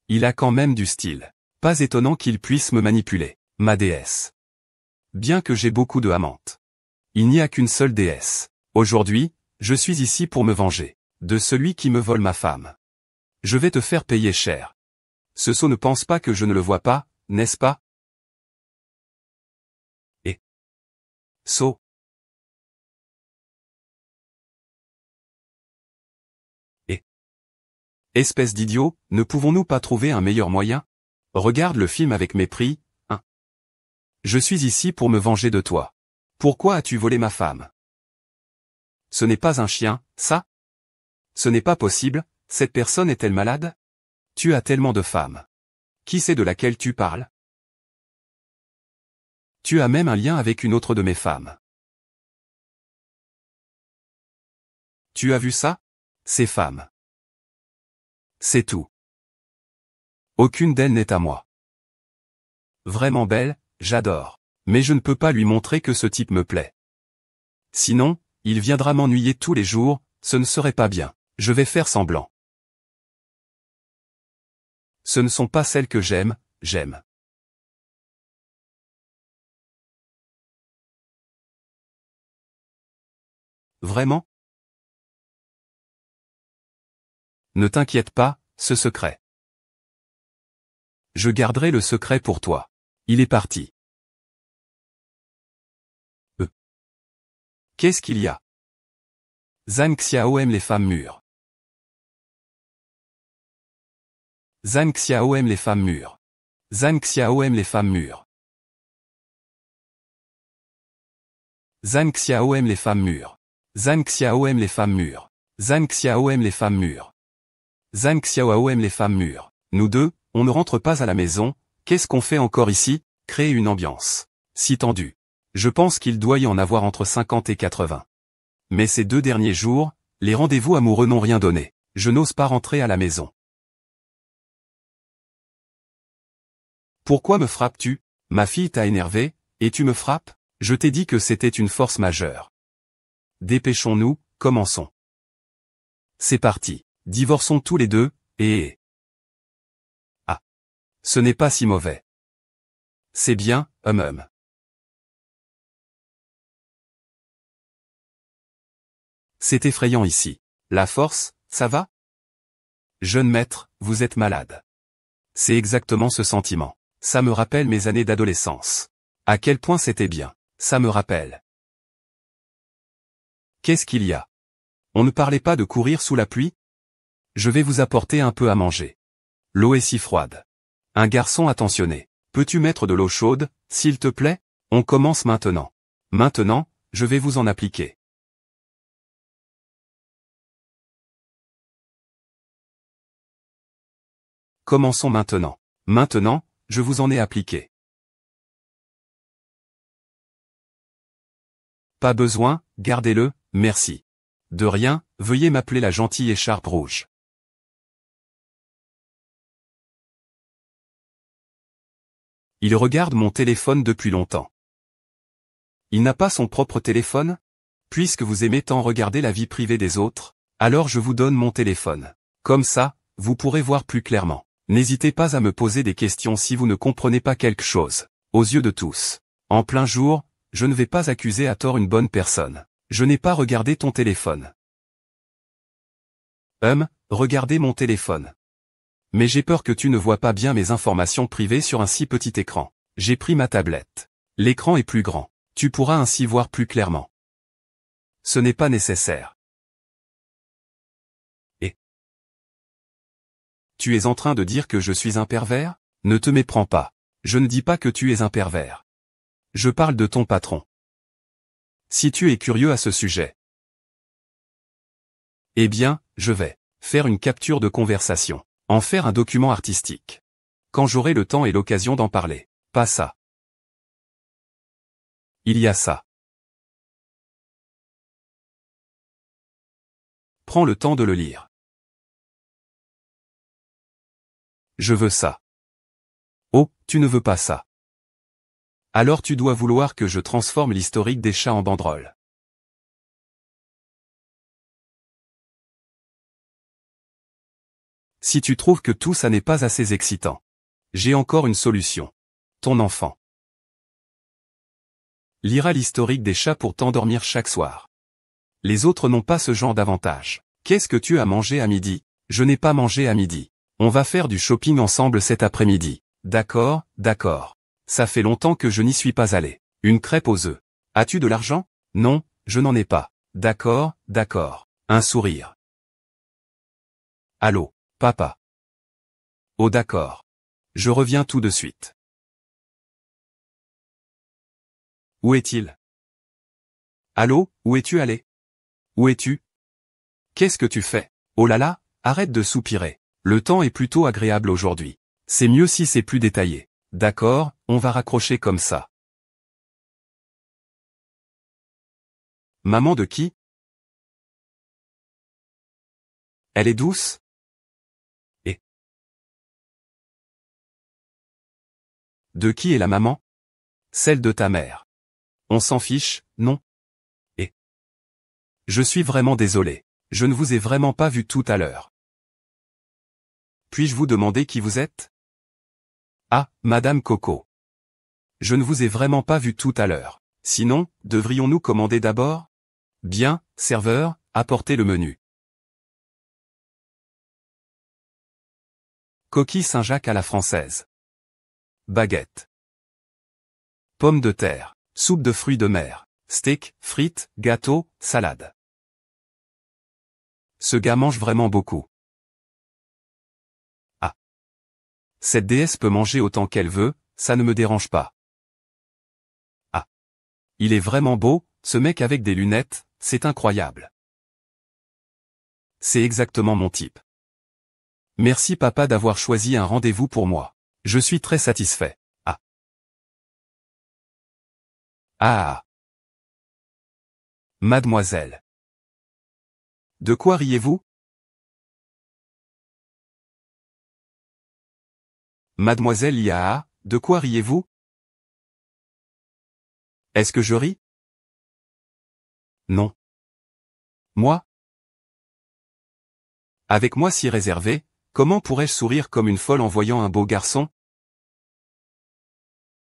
Il a quand même du style. Pas étonnant qu'il puisse me manipuler, ma déesse. Bien que j'ai beaucoup de amantes. Il n'y a qu'une seule déesse. Aujourd'hui, je suis ici pour me venger de celui qui me vole ma femme. Je vais te faire payer cher. Ce sot ne pense pas que je ne le vois pas, n'est-ce pas? Et sot. Et espèce d'idiot, ne pouvons-nous pas trouver un meilleur moyen? Regarde le film avec mépris, hein. Je suis ici pour me venger de toi. Pourquoi as-tu volé ma femme? Ce n'est pas un chien, ça? Ce n'est pas possible, cette personne est-elle malade? Tu as tellement de femmes. Qui sait de laquelle tu parles? Tu as même un lien avec une autre de mes femmes. Tu as vu ça? Ces femmes. C'est tout. Aucune d'elles n'est à moi. Vraiment belle, j'adore. Mais je ne peux pas lui montrer que ce type me plaît. Sinon, il viendra m'ennuyer tous les jours, ce ne serait pas bien. Je vais faire semblant. Ce ne sont pas celles que j'aime, j'aime. Vraiment? Ne t'inquiète pas, ce secret. Je garderai le secret pour toi. Il est parti. Qu'est-ce qu'il y a? Zhang Xiao aime les femmes mûres. Zhang Xiao aime les femmes mûres. Zhang Xiao aime les femmes mûres. Zhang Xiao aime les femmes mûres. Zhang Xiao aime les femmes mûres. Zhang Xiao aime les femmes mûres. Zhang Xiao aime les femmes mûres. Nous deux, on ne rentre pas à la maison, qu'est-ce qu'on fait encore ici? Créer une ambiance si tendue. Je pense qu'il doit y en avoir entre 50 et 80. Mais ces 2 derniers jours, les rendez-vous amoureux n'ont rien donné. Je n'ose pas rentrer à la maison. Pourquoi me frappes-tu? Ma fille t'a énervé, et tu me frappes? Je t'ai dit que c'était une force majeure. Dépêchons-nous, commençons. C'est parti. Divorçons tous les deux, et... Ah. Ce n'est pas si mauvais. C'est bien, C'est effrayant ici. La force, ça va? Jeune maître, vous êtes malade. C'est exactement ce sentiment. Ça me rappelle mes années d'adolescence. À quel point c'était bien. Ça me rappelle. Qu'est-ce qu'il y a? On ne parlait pas de courir sous la pluie? Je vais vous apporter un peu à manger. L'eau est si froide. Un garçon attentionné. Peux-tu mettre de l'eau chaude, s'il te plaît? On commence maintenant. Maintenant, je vais vous en appliquer. Commençons maintenant. Maintenant, je vous en ai appliqué. Pas besoin, gardez-le, merci. De rien, veuillez m'appeler la gentille écharpe rouge. Il regarde mon téléphone depuis longtemps. Il n'a pas son propre téléphone? Puisque vous aimez tant regarder la vie privée des autres, alors je vous donne mon téléphone. Comme ça, vous pourrez voir plus clairement. N'hésitez pas à me poser des questions si vous ne comprenez pas quelque chose. Aux yeux de tous. En plein jour, je ne vais pas accuser à tort une bonne personne. Je n'ai pas regardé ton téléphone. Regardez mon téléphone. Mais j'ai peur que tu ne vois pas bien mes informations privées sur un si petit écran. J'ai pris ma tablette. L'écran est plus grand. Tu pourras ainsi voir plus clairement. Ce n'est pas nécessaire. Et tu es en train de dire que je suis un pervers? Ne te méprends pas. Je ne dis pas que tu es un pervers. Je parle de ton patron. Si tu es curieux à ce sujet. Eh bien, je vais faire une capture de conversation. En faire un document artistique. Quand j'aurai le temps et l'occasion d'en parler. Pas ça. Il y a ça. Prends le temps de le lire. Je veux ça. Oh, tu ne veux pas ça. Alors tu dois vouloir que je transforme l'historique des chats en banderole. Si tu trouves que tout ça n'est pas assez excitant. J'ai encore une solution. Ton enfant lira l'historique des chats pour t'endormir chaque soir. Les autres n'ont pas ce genre d'avantage. Qu'est-ce que tu as mangé à midi? Je n'ai pas mangé à midi. On va faire du shopping ensemble cet après-midi. D'accord, d'accord. Ça fait longtemps que je n'y suis pas allé. Une crêpe aux œufs. As-tu de l'argent? Non, je n'en ai pas. D'accord, d'accord. Un sourire. Allô, papa. Oh d'accord. Je reviens tout de suite. Où est-il? Allô, où es-tu allé? Où es-tu? Qu'est-ce que tu fais? Oh là là, arrête de soupirer. Le temps est plutôt agréable aujourd'hui. C'est mieux si c'est plus détaillé. D'accord, on va raccrocher comme ça. Maman de qui? Elle est douce? Et de qui est la maman? Celle de ta mère. On s'en fiche, non? Et je suis vraiment désolé. Je ne vous ai vraiment pas vu tout à l'heure. Puis-je vous demander qui vous êtes? Ah, Madame Coco. Je ne vous ai vraiment pas vu tout à l'heure. Sinon, devrions-nous commander d'abord? Bien, serveur, apportez le menu. Coquille Saint-Jacques à la française. Baguette. Pommes de terre. Soupe de fruits de mer. Steak, frites, gâteau, salade. Ce gars mange vraiment beaucoup. Ah. Cette déesse peut manger autant qu'elle veut, ça ne me dérange pas. Ah. Il est vraiment beau, ce mec avec des lunettes, c'est incroyable. C'est exactement mon type. Merci papa d'avoir choisi un rendez-vous pour moi. Je suis très satisfait. Ah. Ah. Mademoiselle. De quoi riez-vous? Mademoiselle Iaa, de quoi riez-vous? Est-ce que je ris? Non. Moi? Avec moi si réservé, comment pourrais-je sourire comme une folle en voyant un beau garçon?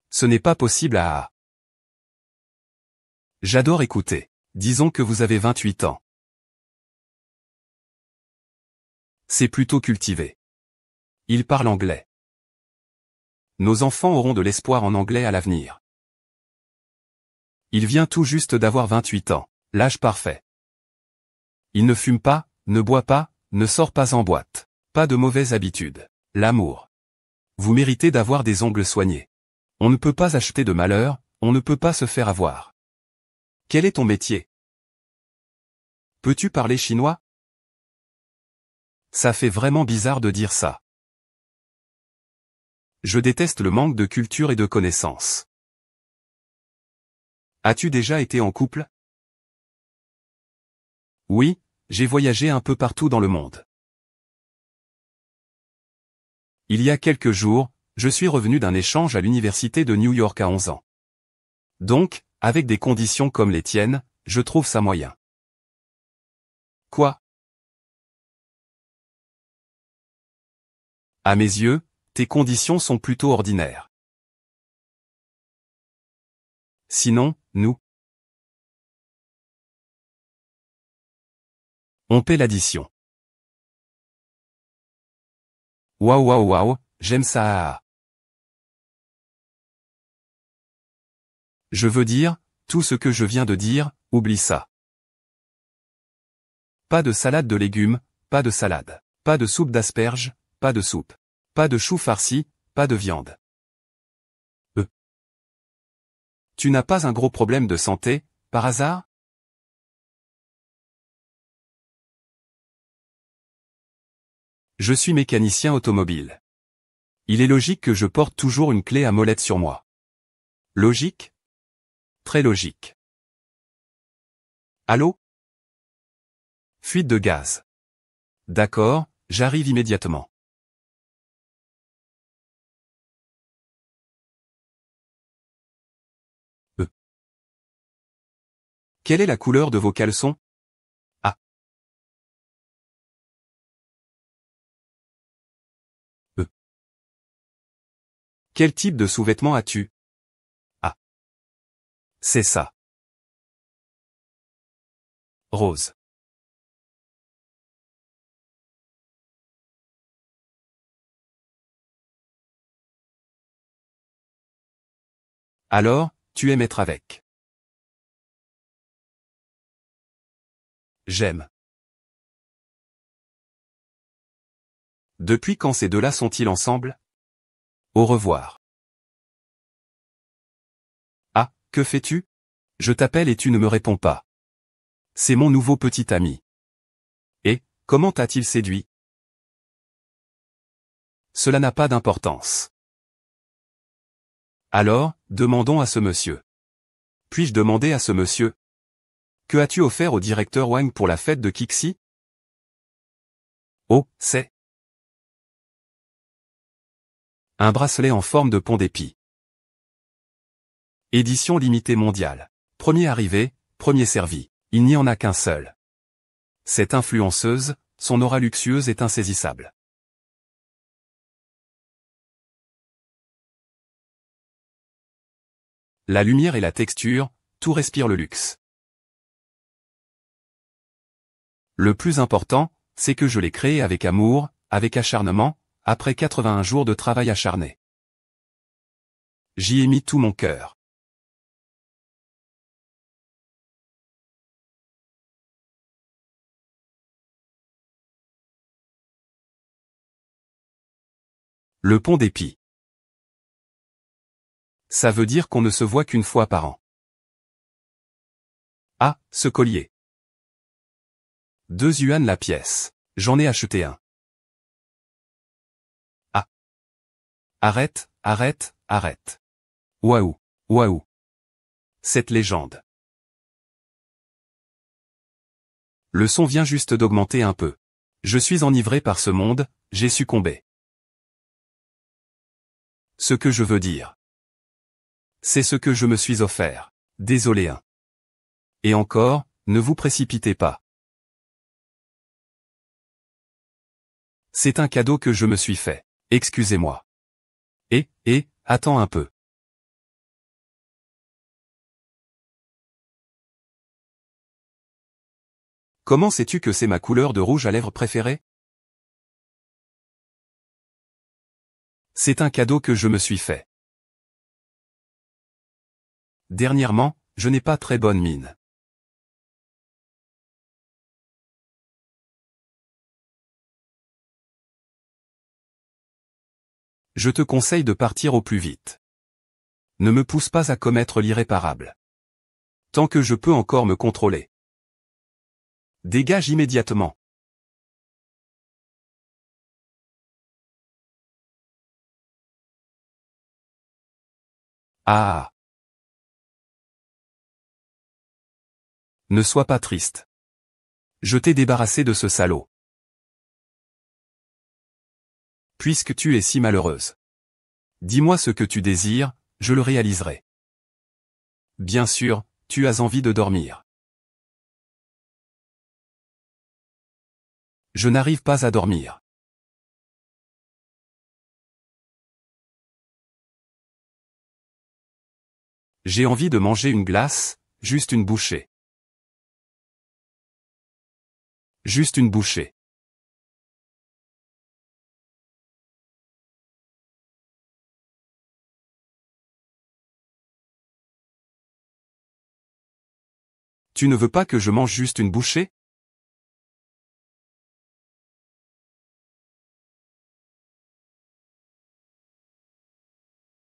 Ce n'est pas possible à... J'adore écouter. Disons que vous avez 28 ans. C'est plutôt cultivé. Il parle anglais. Nos enfants auront de l'espoir en anglais à l'avenir. Il vient tout juste d'avoir 28 ans, l'âge parfait. Il ne fume pas, ne boit pas, ne sort pas en boîte. Pas de mauvaises habitudes. L'amour. Vous méritez d'avoir des ongles soignés. On ne peut pas acheter de malheur, on ne peut pas se faire avoir. Quel est ton métier? Peux-tu parler chinois? Ça fait vraiment bizarre de dire ça. Je déteste le manque de culture et de connaissances. As-tu déjà été en couple? Oui, j'ai voyagé un peu partout dans le monde. Il y a quelques jours, je suis revenu d'un échange à l'université de New York à 11 ans. Donc, avec des conditions comme les tiennes, je trouve ça moyen. Quoi? À mes yeux, tes conditions sont plutôt ordinaires. Sinon, nous. On paie l'addition. Waouh waouh waouh, j'aime ça. Je veux dire, tout ce que je viens de dire, oublie ça. Pas de salade de légumes, pas de salade. Pas de soupe d'asperges, pas de soupe. Pas de chou farci, pas de viande. Tu n'as pas un gros problème de santé, par hasard? Je suis mécanicien automobile. Il est logique que je porte toujours une clé à molette sur moi. Logique? Très logique. Allô? Fuite de gaz. D'accord, j'arrive immédiatement. Quelle est la couleur de vos caleçons? Ah. Quel type de sous-vêtements as-tu? Ah. C'est ça. Rose. Alors, tu aimes être avec. J'aime. Depuis quand ces deux-là sont-ils ensemble? Au revoir. Ah, que fais-tu? Je t'appelle et tu ne me réponds pas. C'est mon nouveau petit ami. Et, comment t'a-t-il séduit? Cela n'a pas d'importance. Alors, demandons à ce monsieur. Puis-je demander à ce monsieur? Que as-tu offert au directeur Wang pour la fête de Kixi? Oh, c'est un bracelet en forme de pont d'épi. Édition limitée mondiale. Premier arrivé, premier servi. Il n'y en a qu'un seul. Cette influenceuse, son aura luxueuse est insaisissable. La lumière et la texture, tout respire le luxe. Le plus important, c'est que je l'ai créé avec amour, avec acharnement, après 81 jours de travail acharné. J'y ai mis tout mon cœur. Le pont d'épi. Ça veut dire qu'on ne se voit qu'une fois par an. Ah, ce collier. 2 yuan la pièce. J'en ai acheté un. Ah. Arrête, arrête, arrête. Waouh, waouh. Cette légende. Le son vient juste d'augmenter un peu. Je suis enivré par ce monde, j'ai succombé. Ce que je veux dire. C'est ce que je me suis offert. Désolé hein. Et encore, ne vous précipitez pas. C'est un cadeau que je me suis fait. Excusez-moi. Attends un peu. Comment sais-tu que c'est ma couleur de rouge à lèvres préférée? C'est un cadeau que je me suis fait. Dernièrement, je n'ai pas très bonne mine. Je te conseille de partir au plus vite. Ne me pousse pas à commettre l'irréparable. Tant que je peux encore me contrôler. Dégage immédiatement. Ah. Ne sois pas triste. Je t'ai débarrassé de ce salaud. Puisque tu es si malheureuse. Dis-moi ce que tu désires, je le réaliserai. Bien sûr, tu as envie de dormir. Je n'arrive pas à dormir. J'ai envie de manger une glace, juste une bouchée. Juste une bouchée. Tu ne veux pas que je mange juste une bouchée?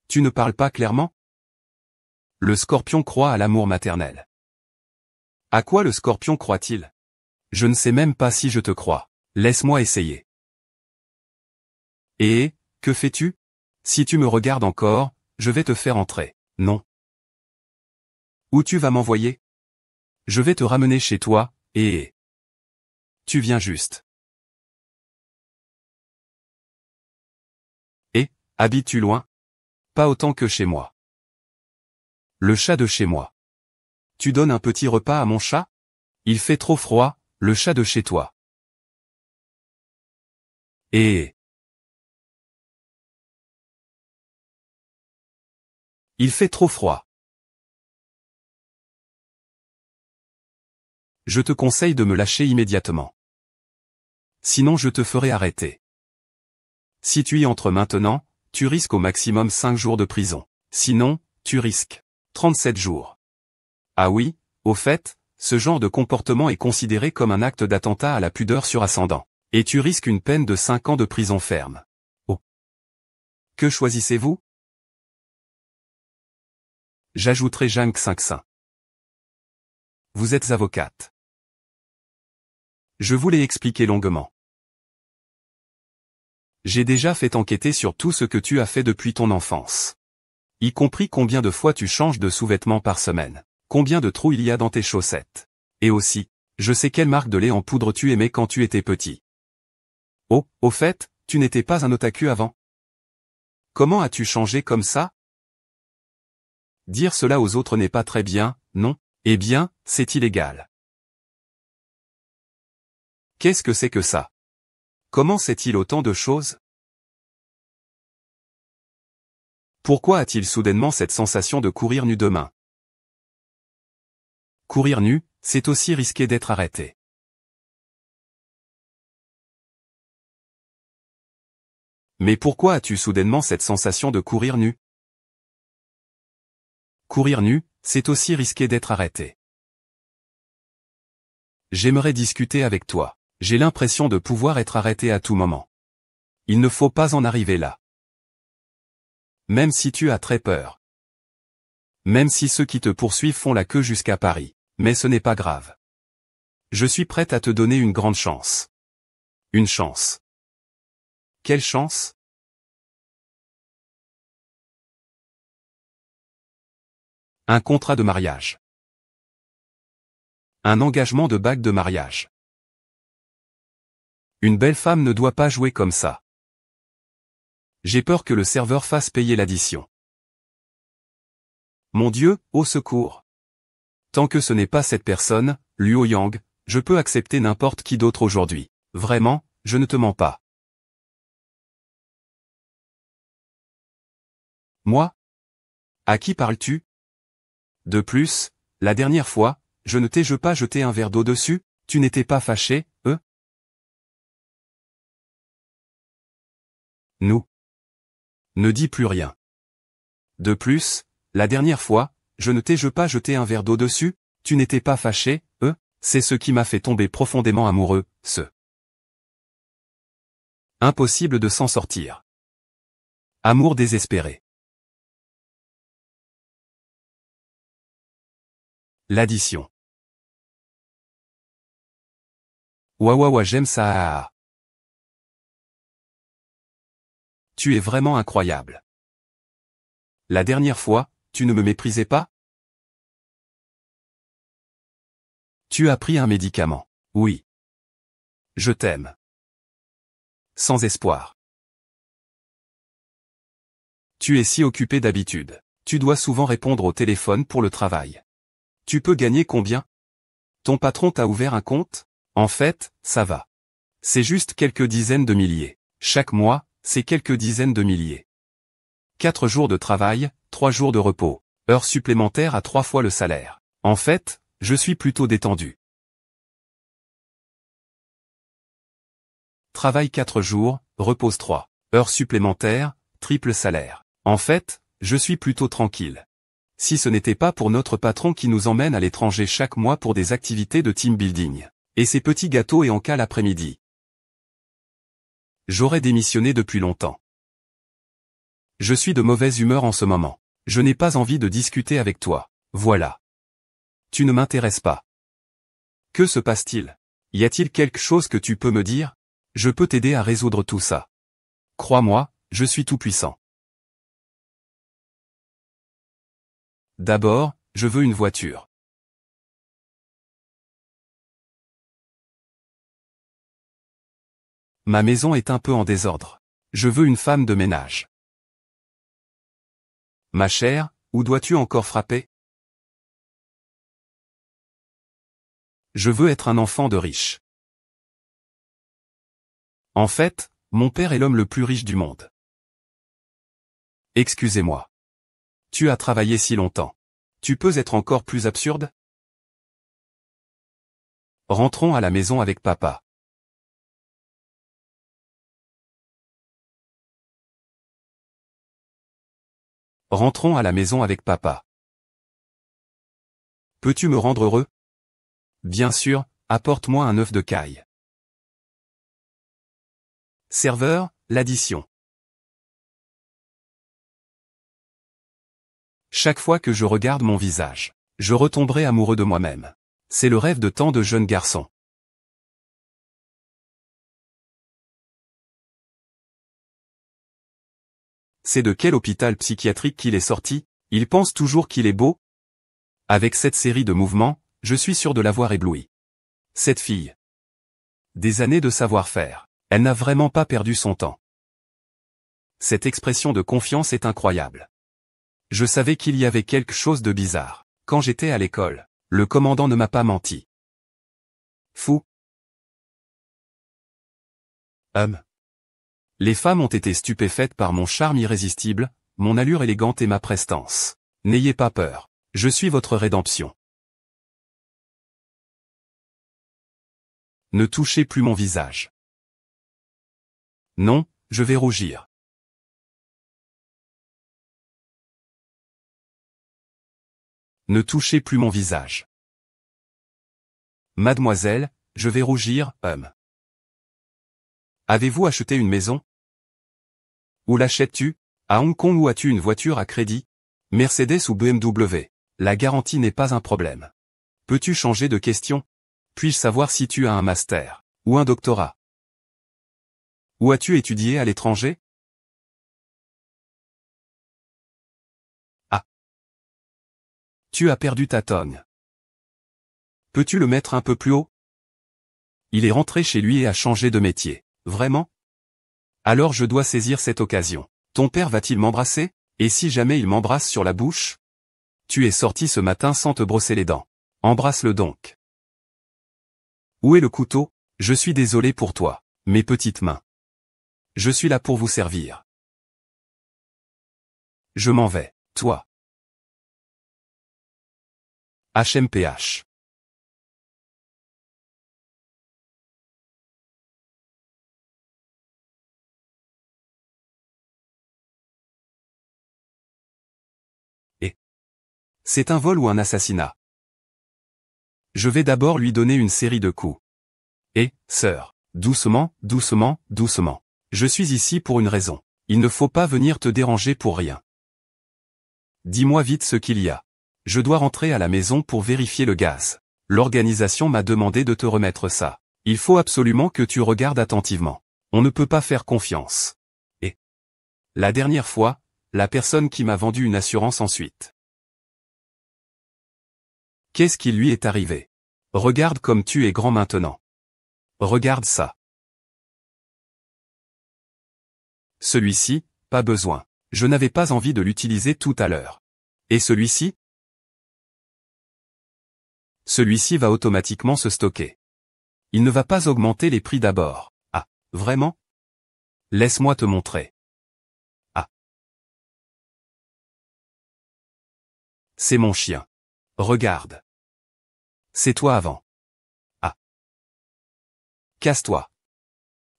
Tu ne parles pas clairement? Le scorpion croit à l'amour maternel. À quoi le scorpion croit-il? Je ne sais même pas si je te crois. Laisse-moi essayer. Que fais-tu? Si tu me regardes encore, je vais te faire entrer. Non. Où tu vas m'envoyer? Je vais te ramener chez toi, Tu viens juste. Habites-tu loin? Pas autant que chez moi. Le chat de chez moi. Tu donnes un petit repas à mon chat? Il fait trop froid, le chat de chez toi. Il fait trop froid. Je te conseille de me lâcher immédiatement. Sinon je te ferai arrêter. Si tu y entres maintenant, tu risques au maximum 5 jours de prison. Sinon, tu risques 37 jours. Ah oui, au fait, ce genre de comportement est considéré comme un acte d'attentat à la pudeur sur ascendant. Et tu risques une peine de 5 ans de prison ferme. Oh. Que choisissez-vous? J'ajouterai Jeanne Xinxin. Vous êtes avocate. Je vous l'ai expliqué longuement. J'ai déjà fait enquêter sur tout ce que tu as fait depuis ton enfance. Y compris combien de fois tu changes de sous-vêtements par semaine. Combien de trous il y a dans tes chaussettes. Et aussi, je sais quelle marque de lait en poudre tu aimais quand tu étais petit. Oh, au fait, tu n'étais pas un otaku avant? Comment as-tu changé comme ça? Dire cela aux autres n'est pas très bien, non? Eh bien, c'est illégal. Qu'est-ce que c'est que ça? Comment sait-il autant de choses? Pourquoi a-t-il soudainement cette sensation de courir nu demain? Courir nu, c'est aussi risquer d'être arrêté. Mais pourquoi as-tu soudainement cette sensation de courir nu? Courir nu, c'est aussi risquer d'être arrêté. J'aimerais discuter avec toi. J'ai l'impression de pouvoir être arrêté à tout moment. Il ne faut pas en arriver là. Même si tu as très peur. Même si ceux qui te poursuivent font la queue jusqu'à Paris. Mais ce n'est pas grave. Je suis prête à te donner une grande chance. Une chance. Quelle chance? Un contrat de mariage. Un engagement de bague de mariage. Une belle femme ne doit pas jouer comme ça. J'ai peur que le serveur fasse payer l'addition. Mon Dieu, au secours. Tant que ce n'est pas cette personne, Luo Yang, je peux accepter n'importe qui d'autre aujourd'hui. Vraiment, je ne te mens pas. Moi? À qui parles-tu? De plus, la dernière fois, je ne t'ai pas jeté un verre d'eau dessus, tu n'étais pas fâché, Nous. Ne dis plus rien. De plus, la dernière fois, je ne t'ai pas jeté un verre d'eau dessus, tu n'étais pas fâché, c'est ce qui m'a fait tomber profondément amoureux, Impossible de s'en sortir. Amour désespéré. L'addition. Ouah, j'aime ça. Tu es vraiment incroyable. La dernière fois, tu ne me méprisais pas? Tu as pris un médicament. Oui. Je t'aime. Sans espoir. Tu es si occupé d'habitude. Tu dois souvent répondre au téléphone pour le travail. Tu peux gagner combien? Ton patron t'a ouvert un compte? En fait, ça va. C'est juste quelques dizaines de milliers. Chaque mois, c'est quelques dizaines de milliers. 4 jours de travail, 3 jours de repos. Heures supplémentaires à 3 fois le salaire. En fait, je suis plutôt détendu. Travaille 4 jours, repose 3. Heures supplémentaires, triple salaire. En fait, je suis plutôt tranquille. Si ce n'était pas pour notre patron qui nous emmène à l'étranger chaque mois pour des activités de team building. Et ces petits gâteaux et encas l'après-midi. J'aurais démissionné depuis longtemps. Je suis de mauvaise humeur en ce moment. Je n'ai pas envie de discuter avec toi. Voilà. Tu ne m'intéresses pas. Que se passe-t-il? Y a-t-il quelque chose que tu peux me dire? Je peux t'aider à résoudre tout ça. Crois-moi, je suis tout puissant. D'abord, je veux une voiture. Ma maison est un peu en désordre. Je veux une femme de ménage. Ma chère, où dois-tu encore frapper? Je veux être un enfant de riche. En fait, mon père est l'homme le plus riche du monde. Excusez-moi. Tu as travaillé si longtemps. Tu peux être encore plus absurde? Rentrons à la maison avec papa. Rentrons à la maison avec papa. Peux-tu me rendre heureux? Bien sûr, apporte-moi un œuf de caille. Serveur, l'addition. Chaque fois que je regarde mon visage, je retomberai amoureux de moi-même. C'est le rêve de tant de jeunes garçons. C'est de quel hôpital psychiatrique qu'il est sorti? Il pense toujours qu'il est beau? Avec cette série de mouvements, je suis sûr de l'avoir ébloui. Cette fille. Des années de savoir-faire. Elle n'a vraiment pas perdu son temps. Cette expression de confiance est incroyable. Je savais qu'il y avait quelque chose de bizarre. Quand j'étais à l'école, le commandant ne m'a pas menti. Fou. Les femmes ont été stupéfaites par mon charme irrésistible, mon allure élégante et ma prestance. N'ayez pas peur. Je suis votre rédemption. Ne touchez plus mon visage. Non, je vais rougir. Ne touchez plus mon visage. Mademoiselle, je vais rougir, Avez-vous acheté une maison? Où l'achètes-tu? À Hong Kong ou as-tu une voiture à crédit? Mercedes ou BMW? La garantie n'est pas un problème. Peux-tu changer de question? Puis-je savoir si tu as un master? Ou un doctorat? Où as-tu étudié à l'étranger? Ah. Tu as perdu ta tongue. Peux-tu le mettre un peu plus haut? Il est rentré chez lui et a changé de métier. Vraiment? Alors je dois saisir cette occasion. Ton père va-t-il m'embrasser? Et si jamais il m'embrasse sur la bouche? Tu es sorti ce matin sans te brosser les dents. Embrasse-le donc. Où est le couteau? Je suis désolé pour toi, mes petites mains. Je suis là pour vous servir. Je m'en vais, toi. HMPH. Et c'est un vol ou un assassinat? Je vais d'abord lui donner une série de coups. Sœur, doucement, doucement, doucement. Je suis ici pour une raison. Il ne faut pas venir te déranger pour rien. Dis-moi vite ce qu'il y a. Je dois rentrer à la maison pour vérifier le gaz. L'organisation m'a demandé de te remettre ça. Il faut absolument que tu regardes attentivement. On ne peut pas faire confiance. Et la dernière fois, la personne qui m'a vendu une assurance ensuite. Qu'est-ce qui lui est arrivé? Regarde comme tu es grand maintenant. Regarde ça. Celui-ci, pas besoin. Je n'avais pas envie de l'utiliser tout à l'heure. Et celui-ci? Celui-ci va automatiquement se stocker. Il ne va pas augmenter les prix d'abord. Ah, vraiment? Laisse-moi te montrer. Ah. C'est mon chien. Regarde. C'est toi avant. Ah. Casse-toi.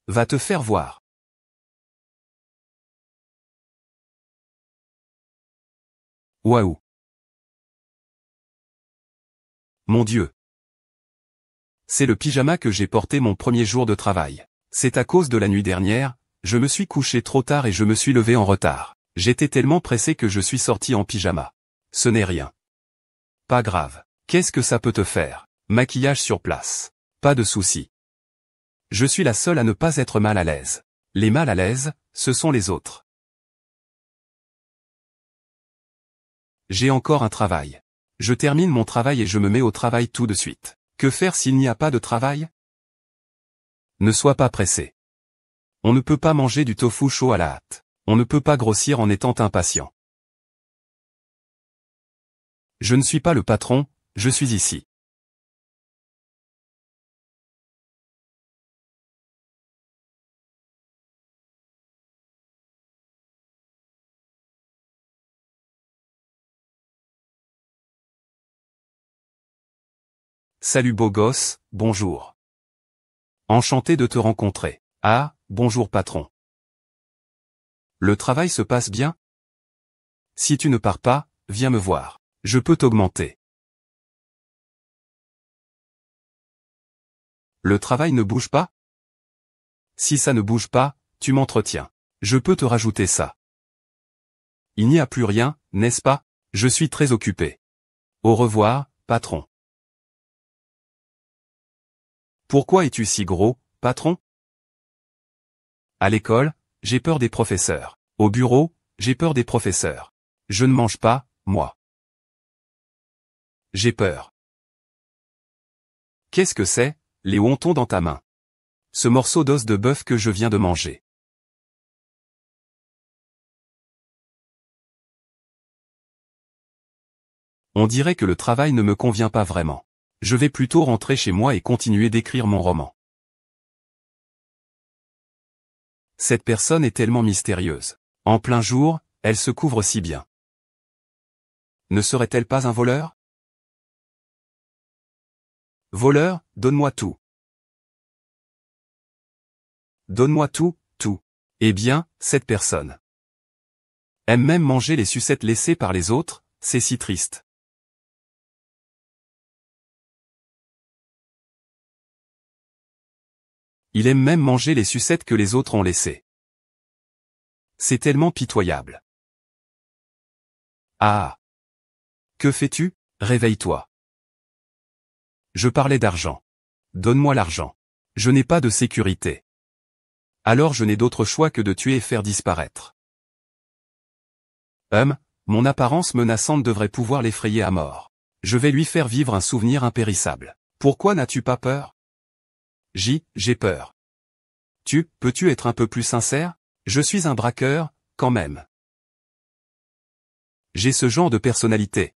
Va te faire voir. Waouh. Mon Dieu. C'est le pyjama que j'ai porté mon premier jour de travail. C'est à cause de la nuit dernière, je me suis couché trop tard et je me suis levé en retard. J'étais tellement pressé que je suis sorti en pyjama. Ce n'est rien. Pas grave. Qu'est-ce que ça peut te faire? Maquillage sur place. Pas de souci. Je suis la seule à ne pas être mal à l'aise. Les mal à l'aise, ce sont les autres. J'ai encore un travail. Je termine mon travail et je me mets au travail tout de suite. Que faire s'il n'y a pas de travail? Ne sois pas pressé. On ne peut pas manger du tofu chaud à la hâte. On ne peut pas grossir en étant impatient. Je ne suis pas le patron, je suis ici. Salut beau gosse, bonjour. Enchanté de te rencontrer. Ah, bonjour patron. Le travail se passe bien? Si tu ne pars pas, viens me voir. Je peux t'augmenter. Le travail ne bouge pas? Si ça ne bouge pas, tu m'entretiens. Je peux te rajouter ça. Il n'y a plus rien, n'est-ce pas? Je suis très occupé. Au revoir, patron. Pourquoi es-tu si gros, patron? À l'école, j'ai peur des professeurs. Au bureau, j'ai peur des professeurs. Je ne mange pas, moi. J'ai peur. Qu'est-ce que c'est, les wontons dans ta main? Ce morceau d'os de bœuf que je viens de manger. On dirait que le travail ne me convient pas vraiment. Je vais plutôt rentrer chez moi et continuer d'écrire mon roman. Cette personne est tellement mystérieuse. En plein jour, elle se couvre si bien. Ne serait-elle pas un voleur? Voleur, donne-moi tout. Donne-moi tout, tout. Eh bien, cette personne aime même manger les sucettes laissées par les autres, c'est si triste. Il aime même manger les sucettes que les autres ont laissées. C'est tellement pitoyable. Ah! Que fais-tu? Réveille-toi. Je parlais d'argent. Donne-moi l'argent. Je n'ai pas de sécurité. Alors je n'ai d'autre choix que de tuer et faire disparaître. Mon apparence menaçante devrait pouvoir l'effrayer à mort. Je vais lui faire vivre un souvenir impérissable. Pourquoi n'as-tu pas peur? J'ai peur. Peux-tu être un peu plus sincère? Je suis un braqueur, quand même. J'ai ce genre de personnalité.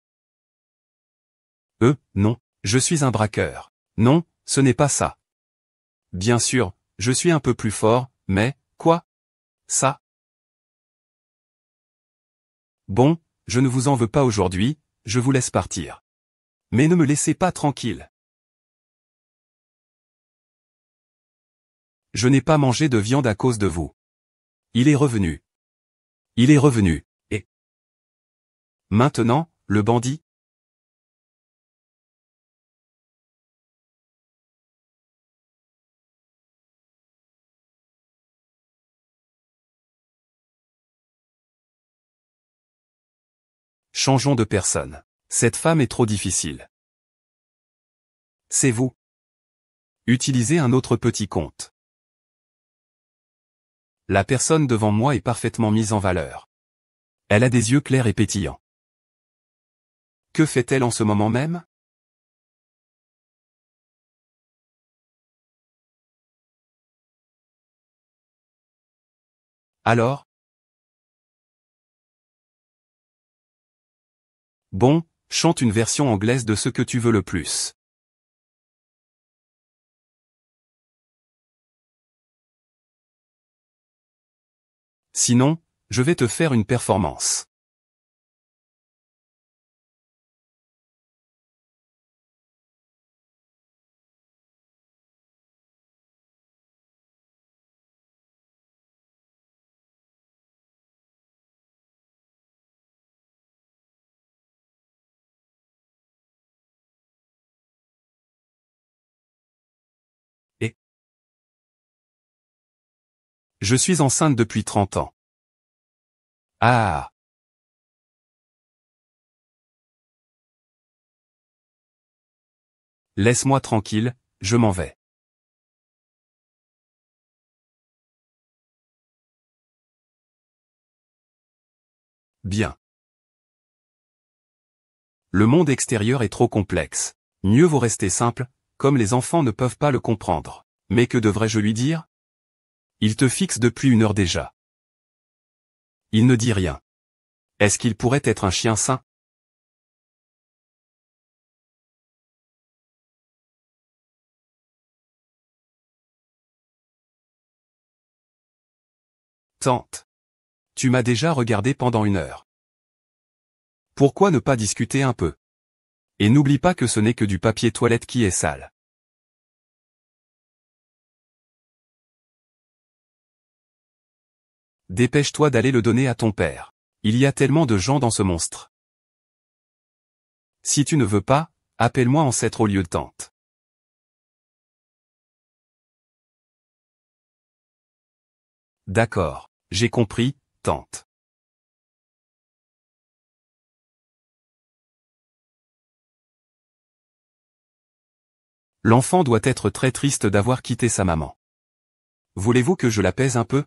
Non, je suis un braqueur. Non, ce n'est pas ça. Bien sûr, je suis un peu plus fort, mais, quoi? Ça? Bon, je ne vous en veux pas aujourd'hui, je vous laisse partir. Mais ne me laissez pas tranquille. Je n'ai pas mangé de viande à cause de vous. Il est revenu. Il est revenu, et... Maintenant, le bandit? Changeons de personne. Cette femme est trop difficile. C'est vous. Utilisez un autre petit compte. La personne devant moi est parfaitement mise en valeur. Elle a des yeux clairs et pétillants. Que fait-elle en ce moment même? Alors? Bon, chante une version anglaise de ce que tu veux le plus. Sinon, je vais te faire une performance. Et je suis enceinte depuis 30 ans. Ah! Laisse-moi tranquille, je m'en vais. Bien. Le monde extérieur est trop complexe. Mieux vaut rester simple, comme les enfants ne peuvent pas le comprendre. Mais que devrais-je lui dire? Il te fixe depuis 1 heure déjà. Il ne dit rien. Est-ce qu'il pourrait être un chien sain? Tante. Tu m'as déjà regardé pendant 1 heure. Pourquoi ne pas discuter un peu? Et n'oublie pas que ce n'est que du papier toilette qui est sale. Dépêche-toi d'aller le donner à ton père. Il y a tellement de gens dans ce monstre. Si tu ne veux pas, appelle-moi ancêtre au lieu de tante. D'accord, j'ai compris, tante. L'enfant doit être très triste d'avoir quitté sa maman. Voulez-vous que je l'apaise un peu?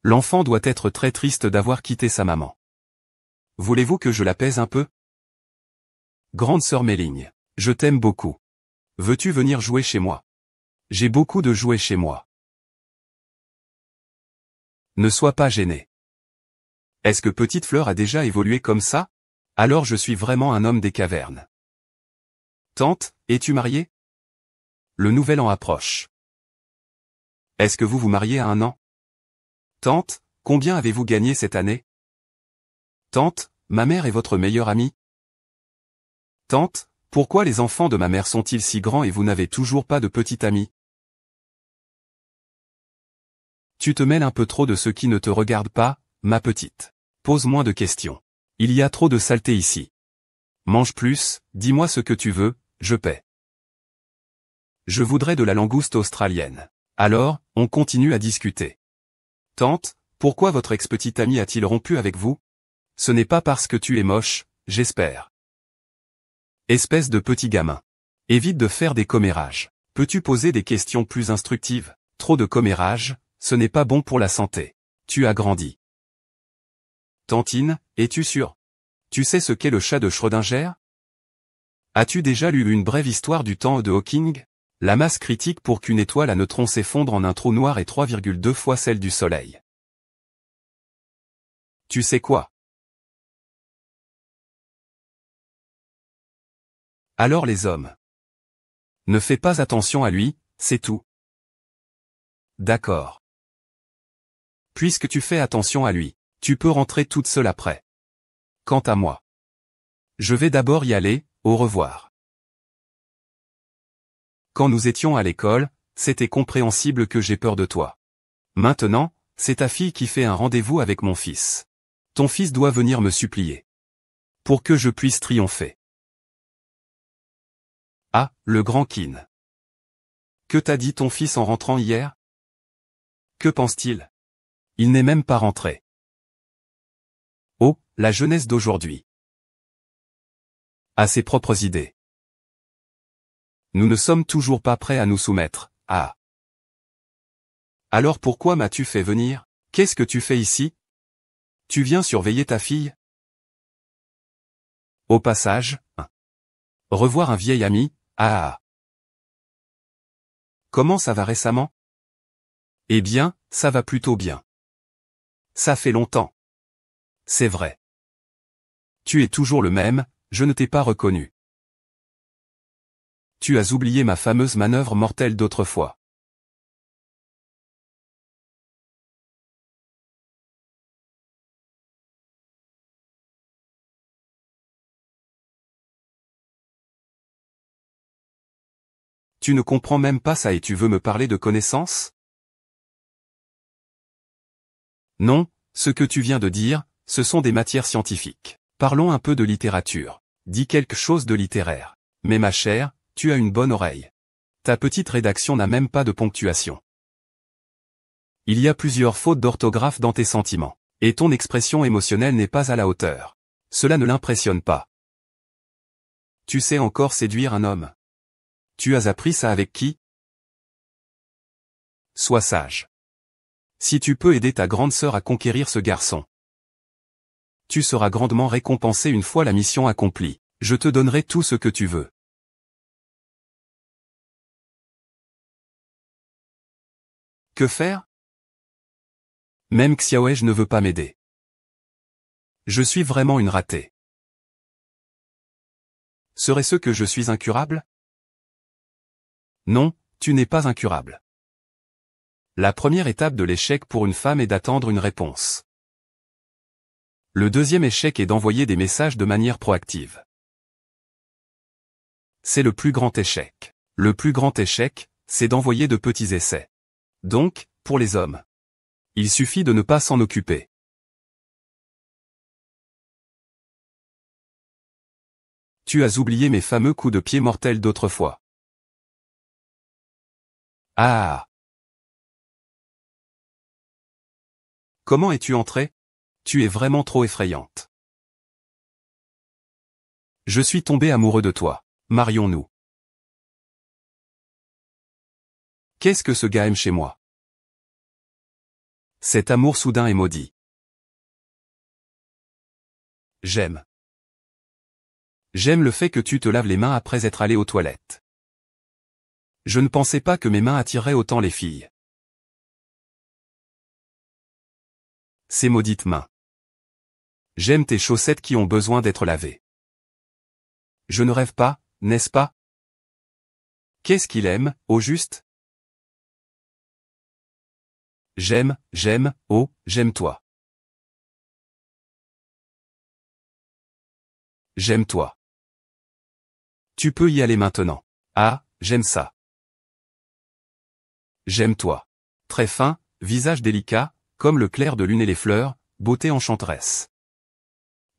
L'enfant doit être très triste d'avoir quitté sa maman. Voulez-vous que je l'apaise un peu? Grande sœur Méligne, je t'aime beaucoup. Veux-tu venir jouer chez moi? J'ai beaucoup de jouets chez moi. Ne sois pas gêné. Est-ce que Petite Fleur a déjà évolué comme ça? Alors je suis vraiment un homme des cavernes. Tante, es-tu mariée? Le nouvel an approche. Est-ce que vous vous mariez à 1 an? Tante, combien avez-vous gagné cette année? Tante, ma mère est votre meilleure amie? Tante, pourquoi les enfants de ma mère sont-ils si grands et vous n'avez toujours pas de petite amie? Tu te mêles un peu trop de ce qui ne te regarde pas, ma petite. Pose moins de questions. Il y a trop de saleté ici. Mange plus, dis-moi ce que tu veux, je paie. Je voudrais de la langouste australienne. Alors, on continue à discuter. Tante, pourquoi votre ex-petite ami a-t-il rompu avec vous? Ce n'est pas parce que tu es moche, j'espère. Espèce de petit gamin. Évite de faire des commérages. Peux-tu poser des questions plus instructives? Trop de commérages, ce n'est pas bon pour la santé. Tu as grandi. Tantine, es-tu sûre? Tu sais ce qu'est le chat de Schrödinger? As-tu déjà lu une brève histoire du temps de Hawking? La masse critique pour qu'une étoile à neutrons s'effondre en un trou noir est 3,2 fois celle du Soleil. Tu sais quoi? Alors les hommes. Ne fais pas attention à lui, c'est tout. D'accord. Puisque tu fais attention à lui, tu peux rentrer toute seule après. Quant à moi, je vais d'abord y aller, au revoir. Quand nous étions à l'école, c'était compréhensible que j'ai peur de toi. Maintenant, c'est ta fille qui fait un rendez-vous avec mon fils. Ton fils doit venir me supplier. Pour que je puisse triompher. Ah, le grand Keane. Que t'a dit ton fils en rentrant hier? Que pense-t-il? Il n'est même pas rentré. Oh, la jeunesse d'aujourd'hui. A ses propres idées. Nous ne sommes toujours pas prêts à nous soumettre, ah. Alors pourquoi m'as-tu fait venir? Qu'est-ce que tu fais ici? Tu viens surveiller ta fille? Au passage, revoir un vieil ami, ah. Comment ça va récemment? Eh bien, ça va plutôt bien. Ça fait longtemps. C'est vrai. Tu es toujours le même, je ne t'ai pas reconnu. Tu as oublié ma fameuse manœuvre mortelle d'autrefois. Tu ne comprends même pas ça et tu veux me parler de connaissances? Non, ce que tu viens de dire, ce sont des matières scientifiques. Parlons un peu de littérature. Dis quelque chose de littéraire. Mais ma chère, tu as une bonne oreille. Ta petite rédaction n'a même pas de ponctuation. Il y a plusieurs fautes d'orthographe dans tes sentiments. Et ton expression émotionnelle n'est pas à la hauteur. Cela ne l'impressionne pas. Tu sais encore séduire un homme. Tu as appris ça avec qui? Sois sage. Si tu peux aider ta grande sœur à conquérir ce garçon, tu seras grandement récompensé une fois la mission accomplie. Je te donnerai tout ce que tu veux. Que faire? Même Xiaoej ne veut pas m'aider. Je suis vraiment une ratée. Serait-ce que je suis incurable? Non, tu n'es pas incurable. La première étape de l'échec pour une femme est d'attendre une réponse. Le deuxième échec est d'envoyer des messages de manière proactive. C'est le plus grand échec. Le plus grand échec, c'est d'envoyer de petits essais. Donc, pour les hommes, il suffit de ne pas s'en occuper. Tu as oublié mes fameux coups de pied mortels d'autrefois. Ah! Comment es-tu entrée? Tu es vraiment trop effrayante. Je suis tombé amoureux de toi. Marions-nous. Qu'est-ce que ce gars aime chez moi? Cet amour soudain est maudit. J'aime. J'aime le fait que tu te laves les mains après être allé aux toilettes. Je ne pensais pas que mes mains attireraient autant les filles. Ces maudites mains. J'aime tes chaussettes qui ont besoin d'être lavées. Je ne rêve pas, n'est-ce pas? Qu'est-ce qu'il aime, au juste? J'aime, oh, j'aime toi. J'aime toi. Tu peux y aller maintenant. Ah, j'aime ça. J'aime toi. Très fin, visage délicat, comme le clair de lune et les fleurs, beauté enchanteresse.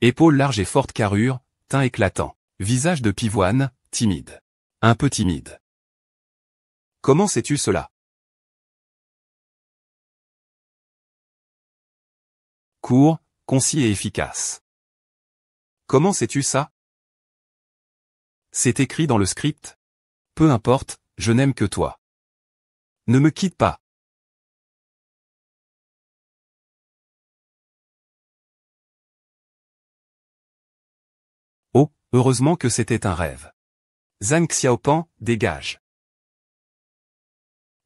Épaules larges et forte carrure, teint éclatant. Visage de pivoine, timide. Un peu timide. Comment sais-tu cela? Court, concis et efficace. Comment sais-tu ça? C'est écrit dans le script? Peu importe, je n'aime que toi. Ne me quitte pas. Oh, heureusement que c'était un rêve. Zhang Xiaopan, dégage.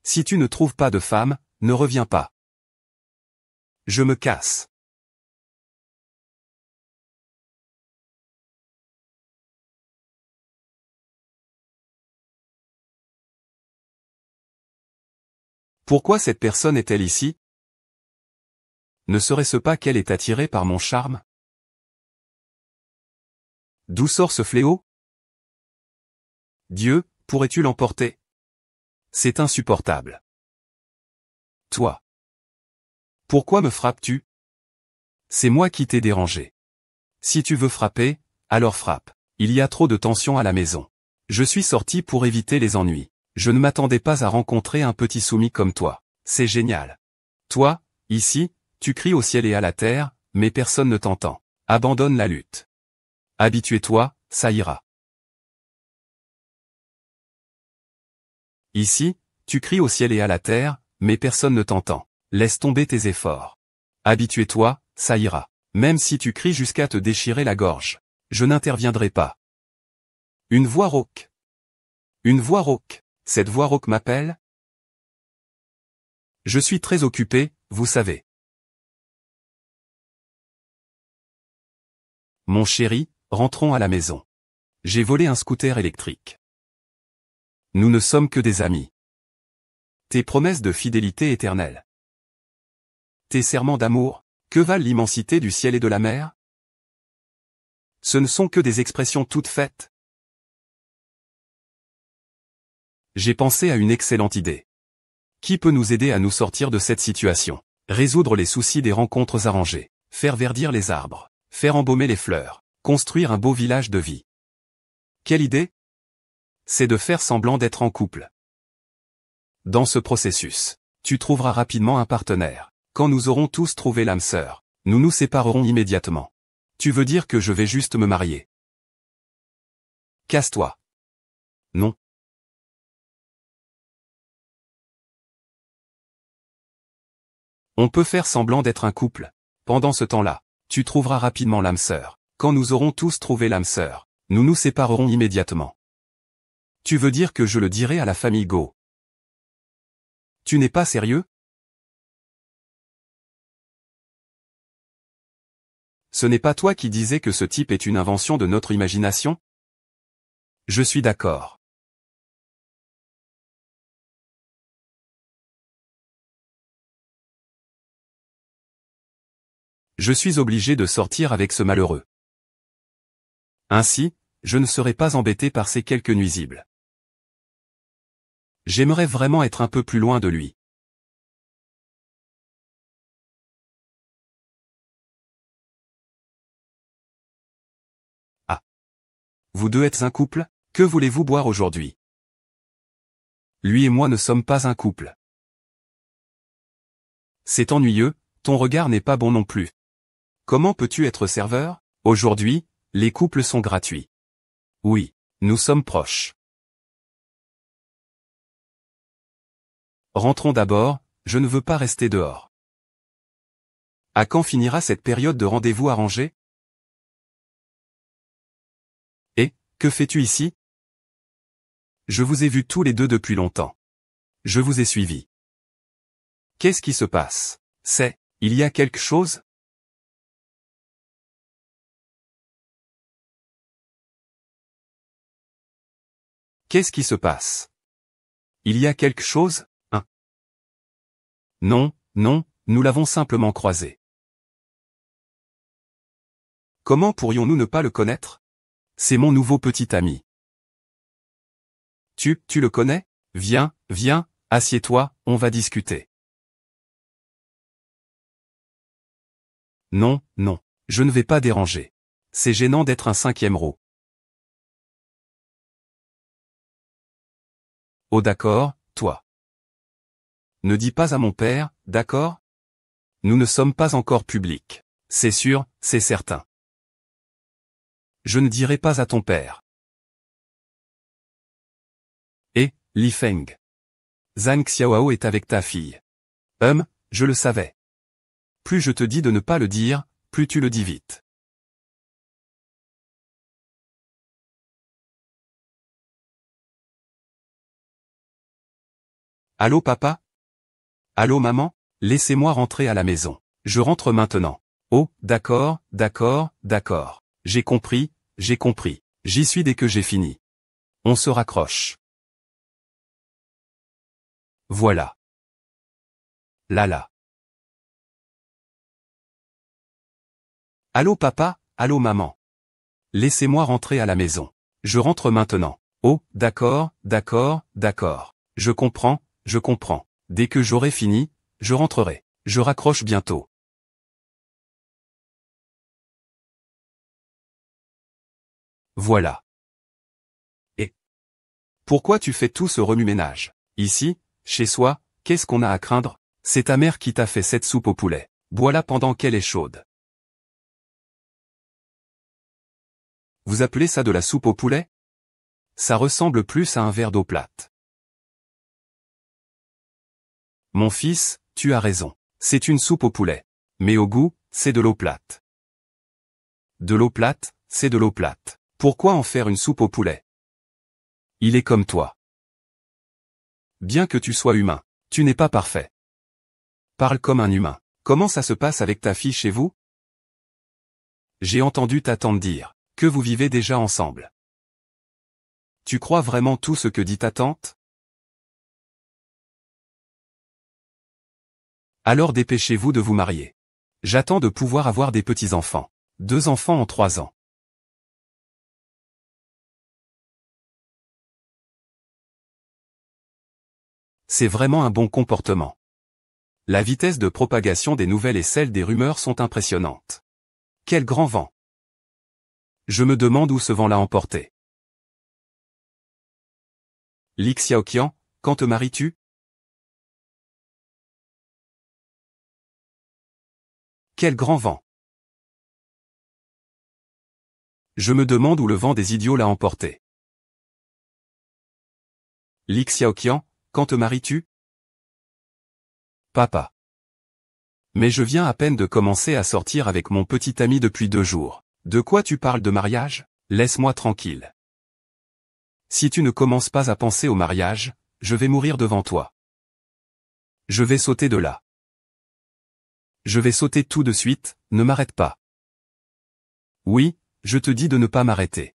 Si tu ne trouves pas de femme, ne reviens pas. Je me casse. Pourquoi cette personne est-elle ici? Ne serait-ce pas qu'elle est attirée par mon charme? D'où sort ce fléau? Dieu, pourrais-tu l'emporter? C'est insupportable. Toi. Pourquoi me frappes-tu? C'est moi qui t'ai dérangé. Si tu veux frapper, alors frappe. Il y a trop de tension à la maison. Je suis sorti pour éviter les ennuis. Je ne m'attendais pas à rencontrer un petit soumis comme toi. C'est génial. Toi, ici, tu cries au ciel et à la terre, mais personne ne t'entend. Abandonne la lutte. Habitue-toi, ça ira. Ici, tu cries au ciel et à la terre, mais personne ne t'entend. Laisse tomber tes efforts. Habitue-toi, ça ira. Même si tu cries jusqu'à te déchirer la gorge. Je n'interviendrai pas. Une voix rauque. Une voix rauque. Cette voix rauque m'appelle? Je suis très occupé, vous savez. Mon chéri, rentrons à la maison. J'ai volé un scooter électrique. Nous ne sommes que des amis. Tes promesses de fidélité éternelle. Tes serments d'amour, que valent l'immensité du ciel et de la mer? Ce ne sont que des expressions toutes faites. J'ai pensé à une excellente idée. Qui peut nous aider à nous sortir de cette situation? Résoudre les soucis des rencontres arrangées, faire verdir les arbres, faire embaumer les fleurs, construire un beau village de vie. Quelle idée? C'est de faire semblant d'être en couple. Dans ce processus, tu trouveras rapidement un partenaire. Quand nous aurons tous trouvé l'âme sœur, nous nous séparerons immédiatement. Tu veux dire que je vais juste me marier? Casse-toi. Non. On peut faire semblant d'être un couple. Pendant ce temps-là, tu trouveras rapidement l'âme sœur. Quand nous aurons tous trouvé l'âme sœur, nous nous séparerons immédiatement. Tu veux dire que je le dirai à la famille Go? Tu n'es pas sérieux? Ce n'est pas toi qui disais que ce type est une invention de notre imagination? Je suis d'accord. Je suis obligé de sortir avec ce malheureux. Ainsi, je ne serai pas embêté par ces quelques nuisibles. J'aimerais vraiment être un peu plus loin de lui. Ah. Vous deux êtes un couple? Que voulez-vous boire aujourd'hui? Lui et moi ne sommes pas un couple. C'est ennuyeux, ton regard n'est pas bon non plus. Comment peux-tu être serveur? Aujourd'hui, les couples sont gratuits. Oui, nous sommes proches. Rentrons d'abord, je ne veux pas rester dehors. À quand finira cette période de rendez-vous arrangée? Et, que fais-tu ici? Je vous ai vus tous les deux depuis longtemps. Je vous ai suivi. Qu'est-ce qui se passe? Il y a quelque chose? Qu'est-ce qui se passe? Il y a quelque chose? Hein? Non, non, nous l'avons simplement croisé. Comment pourrions-nous ne pas le connaître? C'est mon nouveau petit ami. Tu le connais? Viens, viens, assieds-toi, on va discuter. Non, non, je ne vais pas déranger. C'est gênant d'être un cinquième row. Oh d'accord, toi. Ne dis pas à mon père, d'accord? Nous ne sommes pas encore publics. C'est sûr, c'est certain. Je ne dirai pas à ton père. Et, Li Feng. Zhang Xiaohao est avec ta fille. Je le savais. Plus je te dis de ne pas le dire, plus tu le dis vite. Allô papa? Allô maman? Laissez-moi rentrer à la maison. Je rentre maintenant. Oh, d'accord, d'accord, d'accord. J'ai compris, j'ai compris. J'y suis dès que j'ai fini. On se raccroche. Voilà. Là là. Allô papa, allô maman. Laissez-moi rentrer à la maison. Je rentre maintenant. Oh, d'accord, d'accord, d'accord. Je comprends, je comprends. Dès que j'aurai fini, je rentrerai. Je raccroche bientôt. Voilà. Et pourquoi tu fais tout ce remue-ménage? Ici, chez soi, qu'est-ce qu'on a à craindre? C'est ta mère qui t'a fait cette soupe au poulet. Bois-la pendant qu'elle est chaude. Vous appelez ça de la soupe au poulet? Ça ressemble plus à un verre d'eau plate. Mon fils, tu as raison. C'est une soupe au poulet. Mais au goût, c'est de l'eau plate. De l'eau plate, c'est de l'eau plate. Pourquoi en faire une soupe au poulet? Il est comme toi. Bien que tu sois humain, tu n'es pas parfait. Parle comme un humain. Comment ça se passe avec ta fille chez vous? J'ai entendu ta tante dire que vous vivez déjà ensemble. Tu crois vraiment tout ce que dit ta tante? Alors dépêchez-vous de vous marier. J'attends de pouvoir avoir des petits-enfants. 2 enfants en 3 ans. C'est vraiment un bon comportement. La vitesse de propagation des nouvelles et celle des rumeurs sont impressionnantes. Quel grand vent! Je me demande où ce vent l'a emporté. Li Xiaoqian, quand te maries-tu? Quel grand vent! Je me demande où le vent des idiots l'a emporté. Li Xiaoqian, quand te maries-tu? Papa. Mais je viens à peine de commencer à sortir avec mon petit ami depuis 2 jours. De quoi tu parles de mariage? Laisse-moi tranquille. Si tu ne commences pas à penser au mariage, je vais mourir devant toi. Je vais sauter de là. Je vais sauter tout de suite, ne m'arrête pas. Oui, je te dis de ne pas m'arrêter.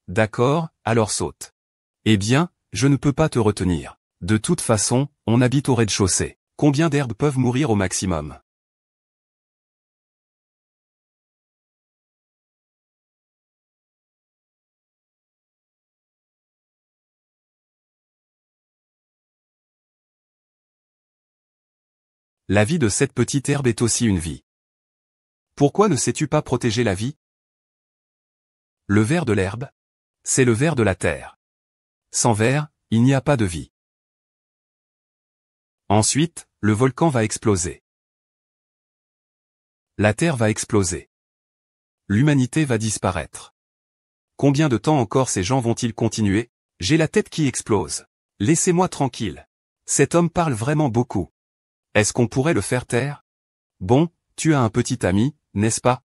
D'accord, alors saute. Eh bien, je ne peux pas te retenir. De toute façon, on habite au rez-de-chaussée. Combien d'herbes peuvent mourir au maximum? La vie de cette petite herbe est aussi une vie. Pourquoi ne sais-tu pas protéger la vie? Le ver de l'herbe? C'est le ver de la terre. Sans ver, il n'y a pas de vie. Ensuite, le volcan va exploser. La Terre va exploser. L'humanité va disparaître. Combien de temps encore ces gens vont-ils continuer? J'ai la tête qui explose. Laissez-moi tranquille. Cet homme parle vraiment beaucoup. Est-ce qu'on pourrait le faire taire? Bon, tu as un petit ami, n'est-ce pas?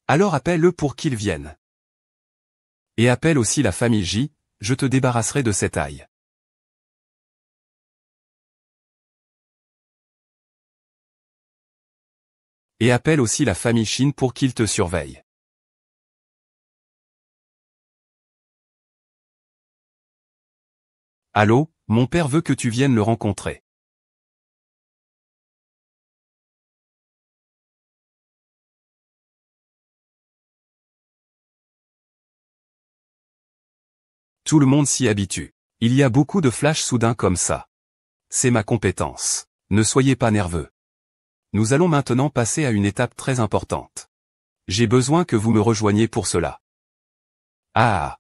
Alors appelle-le pour qu'il vienne. Et appelle aussi la famille J, je te débarrasserai de cette aille. Et appelle aussi la famille Chine pour qu'ils te surveillent. Allô, mon père veut que tu viennes le rencontrer. Tout le monde s'y habitue. Il y a beaucoup de flashs soudains comme ça. C'est ma compétence. Ne soyez pas nerveux. Nous allons maintenant passer à une étape très importante. J'ai besoin que vous me rejoigniez pour cela. Ah!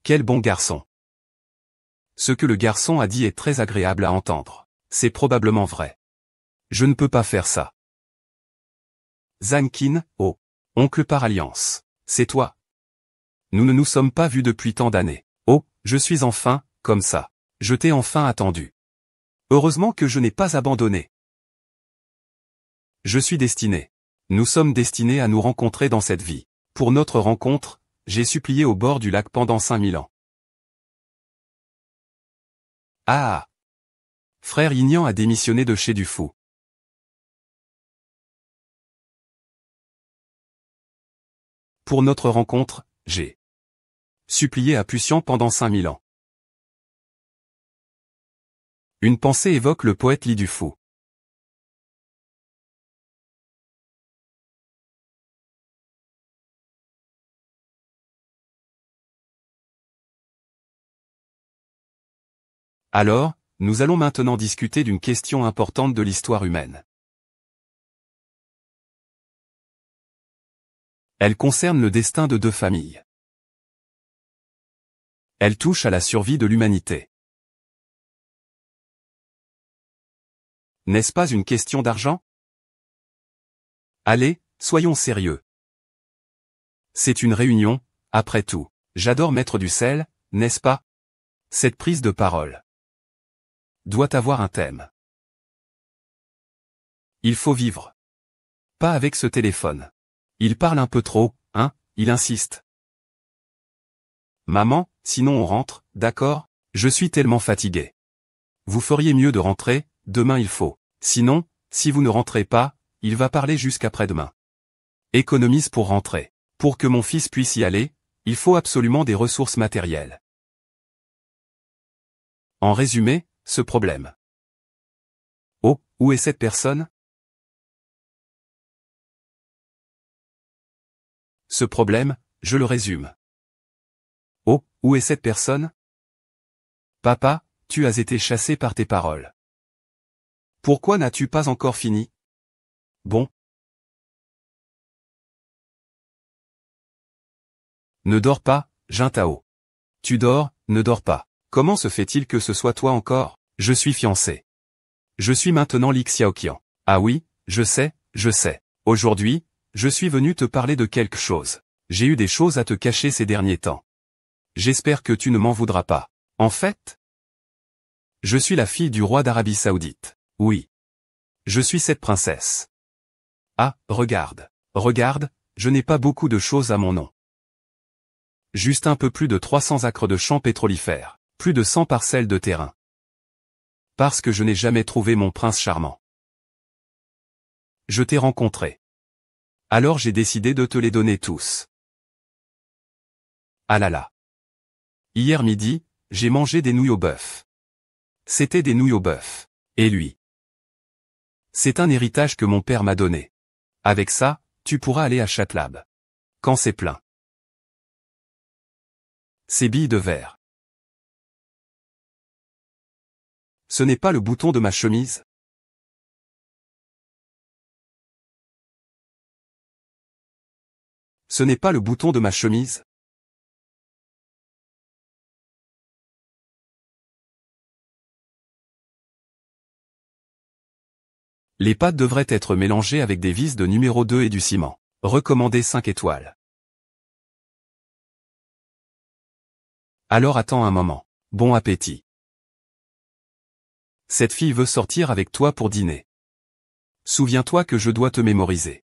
Quel bon garçon! Ce que le garçon a dit est très agréable à entendre. C'est probablement vrai. Je ne peux pas faire ça. Zankin, oh! Oncle par alliance. C'est toi. Nous ne nous sommes pas vus depuis tant d'années. Oh, je suis enfin, comme ça. Je t'ai enfin attendu. Heureusement que je n'ai pas abandonné. Je suis destiné. Nous sommes destinés à nous rencontrer dans cette vie. Pour notre rencontre, j'ai supplié au bord du lac pendant 5000 ans. Ah! Frère Ignan a démissionné de chez Dufou. Pour notre rencontre, j'ai supplié à Puccian pendant 5000 ans. Une pensée évoque le poète Ly Dufou. Alors, nous allons maintenant discuter d'une question importante de l'histoire humaine. Elle concerne le destin de deux familles. Elle touche à la survie de l'humanité. N'est-ce pas une question d'argent? Allez, soyons sérieux. C'est une réunion, après tout. J'adore mettre du sel, n'est-ce pas? Cette prise de parole doit avoir un thème. Il faut vivre. Pas avec ce téléphone. Il parle un peu trop, hein, il insiste. Maman, sinon on rentre, d'accord? Je suis tellement fatigué. Vous feriez mieux de rentrer, demain il faut. Sinon, si vous ne rentrez pas, il va parler jusqu'après-demain. Économise pour rentrer. Pour que mon fils puisse y aller, il faut absolument des ressources matérielles. En résumé, ce problème. Oh, où est cette personne? Ce problème, je le résume. Oh, où est cette personne? Papa, tu as été chassé par tes paroles. Pourquoi n'as-tu pas encore fini? Bon. Ne dors pas, Jintao. Tu dors, ne dors pas. Comment se fait-il que ce soit toi encore? Je suis fiancé. Je suis maintenant Li Xiaoqian. Ah oui, je sais. Aujourd'hui, je suis venu te parler de quelque chose. J'ai eu des choses à te cacher ces derniers temps. J'espère que tu ne m'en voudras pas. En fait, je suis la fille du roi d'Arabie Saoudite. Oui. Je suis cette princesse. Ah, regarde, je n'ai pas beaucoup de choses à mon nom. Juste un peu plus de 300 acres de champs pétrolifères, plus de 100 parcelles de terrain. Parce que je n'ai jamais trouvé mon prince charmant. Je t'ai rencontré. Alors j'ai décidé de te les donner tous. Ah là là. Hier midi, j'ai mangé des nouilles au bœuf. C'était des nouilles au bœuf. Et lui? C'est un héritage que mon père m'a donné. Avec ça, tu pourras aller à Chatlab. Quand c'est plein. Ces billes de verre. Ce n'est pas le bouton de ma chemise? Ce n'est pas le bouton de ma chemise? Les pâtes devraient être mélangées avec des vis de numéro 2 et du ciment. Recommandé 5 étoiles. Alors attends un moment. Bon appétit. Cette fille veut sortir avec toi pour dîner. Souviens-toi que je dois te mémoriser.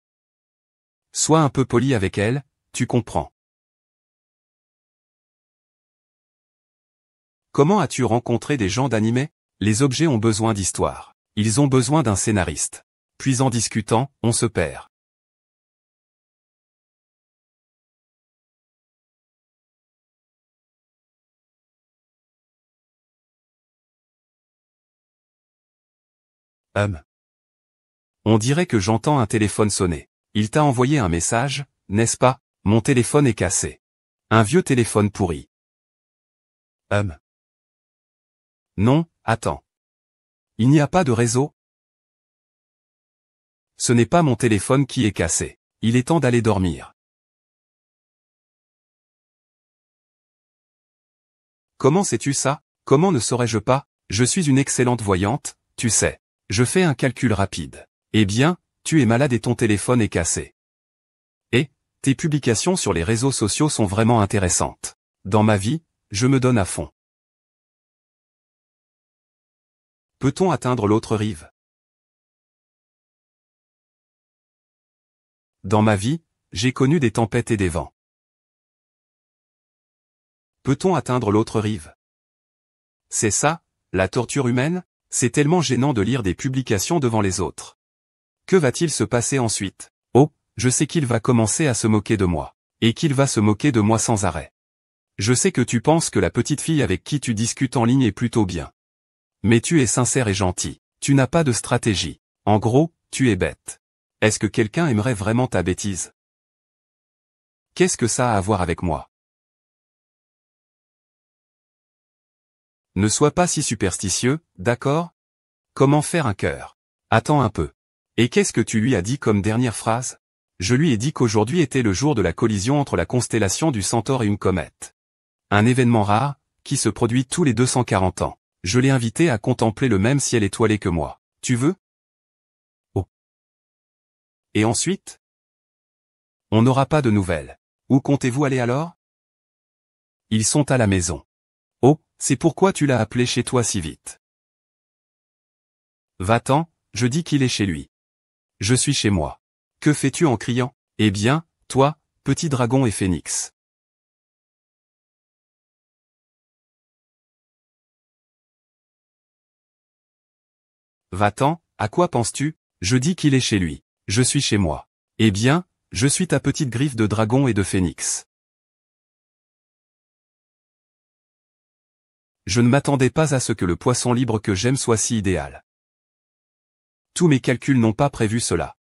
Sois un peu poli avec elle, tu comprends. Comment as-tu rencontré des gens d'animé? Les objets ont besoin d'histoire. Ils ont besoin d'un scénariste. Puis en discutant, on se perd. On dirait que j'entends un téléphone sonner. Il t'a envoyé un message, n'est-ce pas? Mon téléphone est cassé. Un vieux téléphone pourri. Non, attends. Il n'y a pas de réseau? Ce n'est pas mon téléphone qui est cassé. Il est temps d'aller dormir. Comment sais-tu ça? Comment ne saurais-je pas? Je suis une excellente voyante, tu sais. Je fais un calcul rapide. Eh bien, tu es malade et ton téléphone est cassé. Et, tes publications sur les réseaux sociaux sont vraiment intéressantes. Dans ma vie, je me donne à fond. Peut-on atteindre l'autre rive? Dans ma vie, j'ai connu des tempêtes et des vents. Peut-on atteindre l'autre rive? C'est ça, La torture humaine? C'est tellement gênant de lire des publications devant les autres. Que va-t-il se passer ensuite? Oh, je sais qu'il va commencer à se moquer de moi. Et qu'il va se moquer de moi sans arrêt. Je sais que tu penses que la petite fille avec qui tu discutes en ligne est plutôt bien. Mais tu es sincère et gentil. Tu n'as pas de stratégie. En gros, tu es bête. Est-ce que quelqu'un aimerait vraiment ta bêtise? Qu'est-ce que ça a à voir avec moi? Ne sois pas si superstitieux, d'accord? Comment faire un cœur? Attends un peu. Et qu'est-ce que tu lui as dit comme dernière phrase? Je lui ai dit qu'aujourd'hui était le jour de la collision entre la constellation du Centaure et une comète. Un événement rare, qui se produit tous les 240 ans. Je l'ai invité à contempler le même ciel étoilé que moi. Tu veux? Oh. Et ensuite? On n'aura pas de nouvelles. Où comptez-vous aller alors? Ils sont à la maison. Oh, c'est pourquoi tu l'as appelé chez toi si vite. Va-t'en, je dis qu'il est chez lui. Je suis chez moi. Que fais-tu en criant? Eh bien, toi, petit dragon et phénix. Va-t'en, à quoi penses-tu? Je dis qu'il est chez lui. Je suis chez moi. Eh bien, je suis ta petite griffe de dragon et de phénix. Je ne m'attendais pas à ce que le poisson libre que j'aime soit si idéal. Tous mes calculs n'ont pas prévu cela.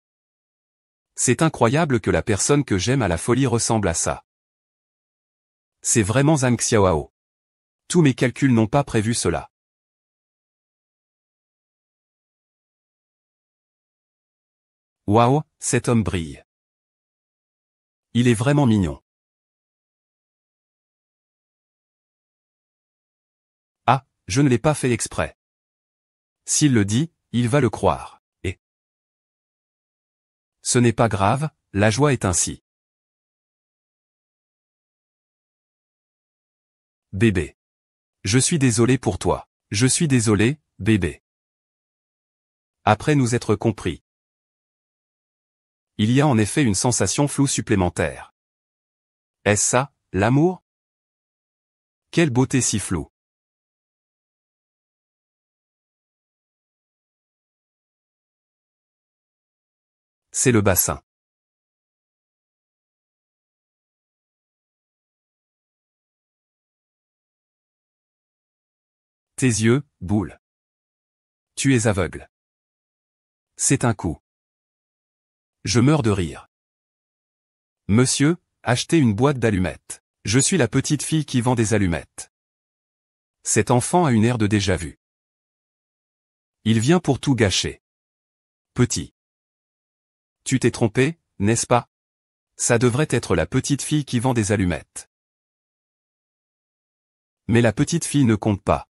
C'est incroyable que la personne que j'aime à la folie ressemble à ça. C'est vraiment Zhang Xiaohao. Tous mes calculs n'ont pas prévu cela. Waouh, cet homme brille. Il est vraiment mignon. Ah, je ne l'ai pas fait exprès. S'il le dit, il va le croire. Et ce n'est pas grave, la joie est ainsi. Bébé. Je suis désolé pour toi. Je suis désolé, bébé. Après nous être compris. Il y a en effet une sensation floue supplémentaire. Est-ce ça, l'amour? Quelle beauté si floue. C'est le bassin. Tes yeux, boule. Tu es aveugle. C'est un coup. Je meurs de rire. Monsieur, achetez une boîte d'allumettes. Je suis la petite fille qui vend des allumettes. Cet enfant a une air de déjà-vu. Il vient pour tout gâcher. Petit. Tu t'es trompé, n'est-ce pas? Ça devrait être la petite fille qui vend des allumettes. Mais la petite fille ne compte pas.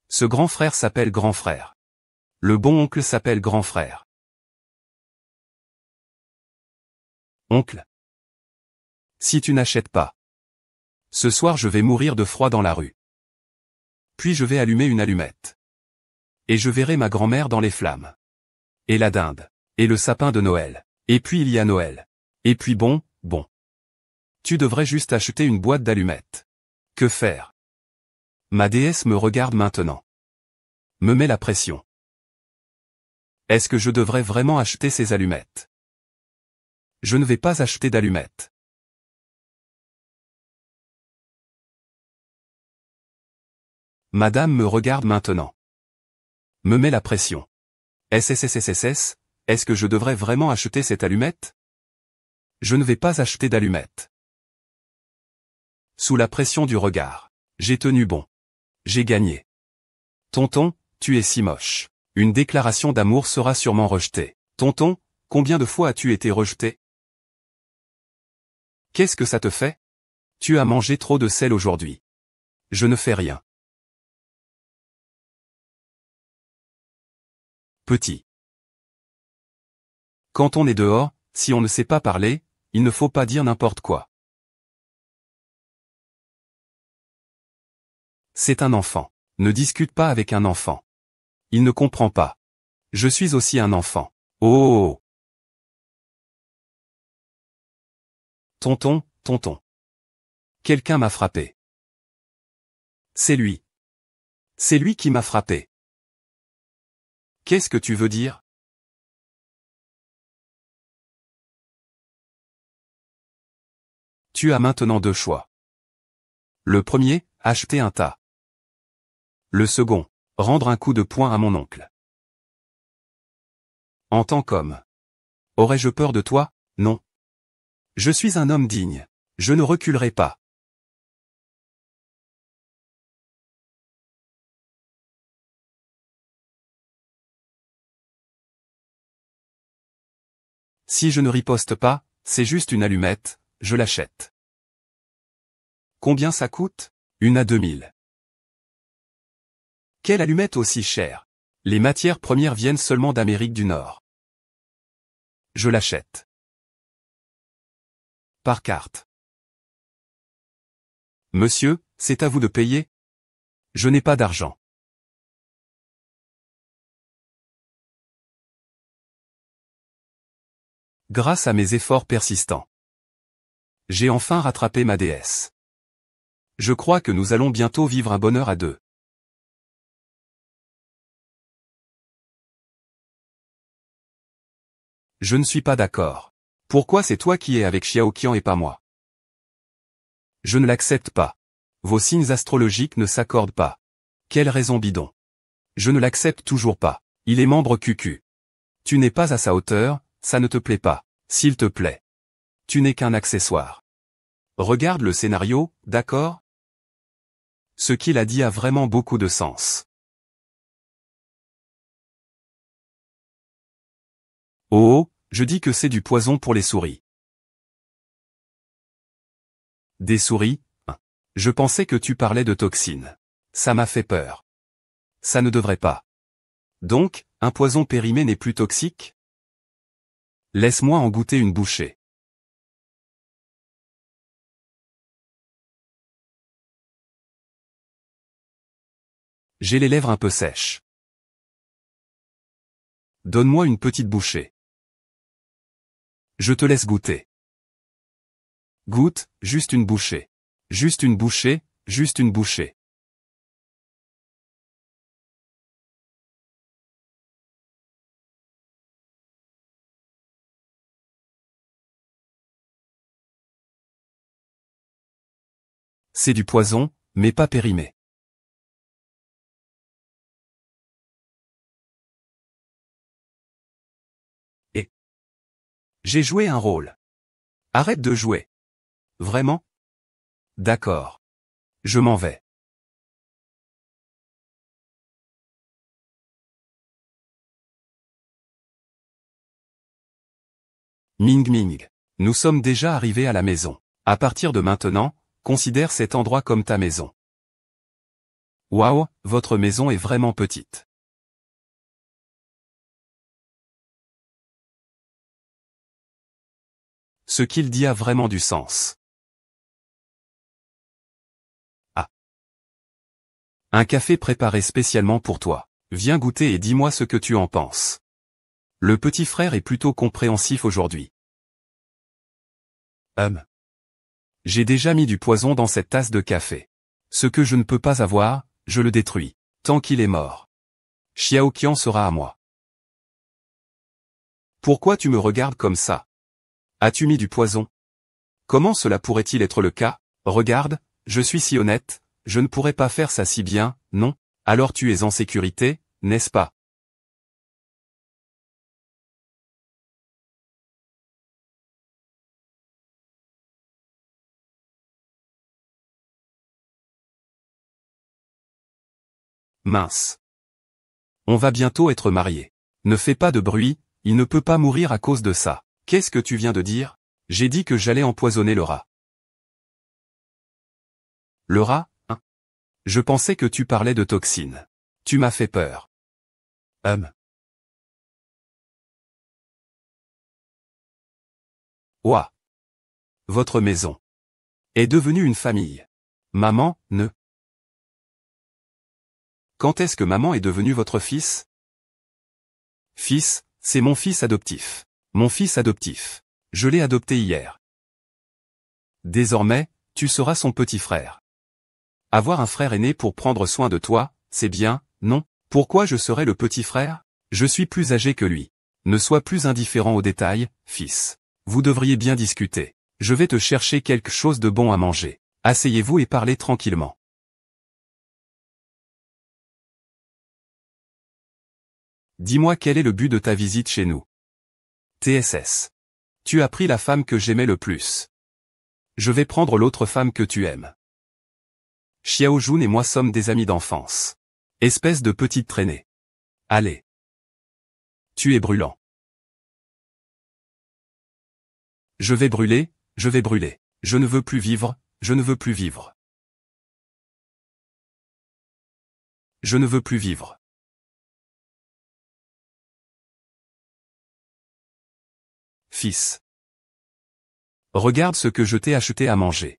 Ce grand frère s'appelle grand frère. Le bon oncle s'appelle grand frère. Oncle. Si tu n'achètes pas. Ce soir je vais mourir de froid dans la rue. Puis je vais allumer une allumette. Et je verrai ma grand-mère dans les flammes. Et la dinde. Et le sapin de Noël. Et puis il y a Noël. Et puis bon. Tu devrais juste acheter une boîte d'allumettes. Que faire? Ma déesse me regarde maintenant. Me met la pression. Est-ce que je devrais vraiment acheter ces allumettes? Je ne vais pas acheter d'allumettes. Madame me regarde maintenant. Me met la pression. Est-ce que je devrais vraiment acheter cette allumette? Je ne vais pas acheter d'allumettes. Sous la pression du regard. J'ai tenu bon. J'ai gagné. Tonton, tu es si moche. Une déclaration d'amour sera sûrement rejetée. Tonton, combien de fois as-tu été rejeté? Qu'est-ce que ça te fait? Tu as mangé trop de sel aujourd'hui. Je ne fais rien. Petit. Quand on est dehors, si on ne sait pas parler, il ne faut pas dire n'importe quoi. C'est un enfant. Ne discute pas avec un enfant. Il ne comprend pas. Je suis aussi un enfant. Oh. Tonton. Quelqu'un m'a frappé. C'est lui. C'est lui qui m'a frappé. Qu'est-ce que tu veux dire? Tu as maintenant deux choix. Le premier, acheter un tas. Le second, rendre un coup de poing à mon oncle. En tant qu'homme. Aurais-je peur de toi? Non. Je suis un homme digne. Je ne reculerai pas. Si je ne riposte pas, c'est juste une allumette, je l'achète. Combien ça coûte? Une à 2000. Quelle allumette aussi chère? Les matières premières viennent seulement d'Amérique du Nord. Je l'achète. Par carte. Monsieur, c'est à vous de payer? Je n'ai pas d'argent. Grâce à mes efforts persistants. J'ai enfin rattrapé ma déesse. Je crois que nous allons bientôt vivre un bonheur à deux. Je ne suis pas d'accord. Pourquoi c'est toi qui es avec Xiaoqian et pas moi? Je ne l'accepte pas. Vos signes astrologiques ne s'accordent pas. Quelle raison bidon. Je ne l'accepte toujours pas. Il est membre QQ. Tu n'es pas à sa hauteur, ça ne te plaît pas. S'il te plaît. Tu n'es qu'un accessoire. Regarde le scénario, d'accord? Ce qu'il a dit a vraiment beaucoup de sens. Oh, je dis que c'est du poison pour les souris. Des souris? Je pensais que tu parlais de toxines. Ça m'a fait peur. Ça ne devrait pas. Donc, un poison périmé n'est plus toxique? Laisse-moi en goûter une bouchée. J'ai les lèvres un peu sèches. Donne-moi une petite bouchée. Je te laisse goûter. Goûte, juste une bouchée. Juste une bouchée, juste une bouchée. C'est du poison, mais pas périmé. Et j'ai joué un rôle. Arrête de jouer. Vraiment? D'accord. Je m'en vais. Ming Ming. Nous sommes déjà arrivés à la maison. À partir de maintenant, considère cet endroit comme ta maison. Waouh, votre maison est vraiment petite. Ce qu'il dit a vraiment du sens. Ah. Un café préparé spécialement pour toi. Viens goûter et dis-moi ce que tu en penses. Le petit frère est plutôt compréhensif aujourd'hui. J'ai déjà mis du poison dans cette tasse de café. Ce que je ne peux pas avoir, je le détruis. Tant qu'il est mort. Xiaoqian sera à moi. Pourquoi tu me regardes comme ça? As-tu mis du poison? Comment cela pourrait-il être le cas? Regarde, je suis si honnête, je ne pourrais pas faire ça si bien, non? Alors tu es en sécurité, n'est-ce pas? Mince. On va bientôt être mariés. Ne fais pas de bruit, il ne peut pas mourir à cause de ça. Qu'est-ce que tu viens de dire? J'ai dit que j'allais empoisonner le rat. Le rat, hein? Je pensais que tu parlais de toxines. Tu m'as fait peur. Ouah. Votre maison est devenue une famille. Maman, ne. Quand est-ce que maman est devenue votre fils? Fils, c'est mon fils adoptif. Mon fils adoptif. Je l'ai adopté hier. Désormais, tu seras son petit frère. Avoir un frère aîné pour prendre soin de toi, c'est bien, non? Pourquoi je serais le petit frère? Je suis plus âgé que lui. Ne sois plus indifférent aux détails, fils. Vous devriez bien discuter. Je vais te chercher quelque chose de bon à manger. Asseyez-vous et parlez tranquillement. Dis-moi quel est le but de ta visite chez nous. TSS. Tu as pris la femme que j'aimais le plus. Je vais prendre l'autre femme que tu aimes. Xiao Jun et moi sommes des amis d'enfance. Espèce de petite traînée. Allez. Tu es brûlant. Je vais brûler, je vais brûler. Je ne veux plus vivre, je ne veux plus vivre. Je ne veux plus vivre. Fils. Regarde ce que je t'ai acheté à manger.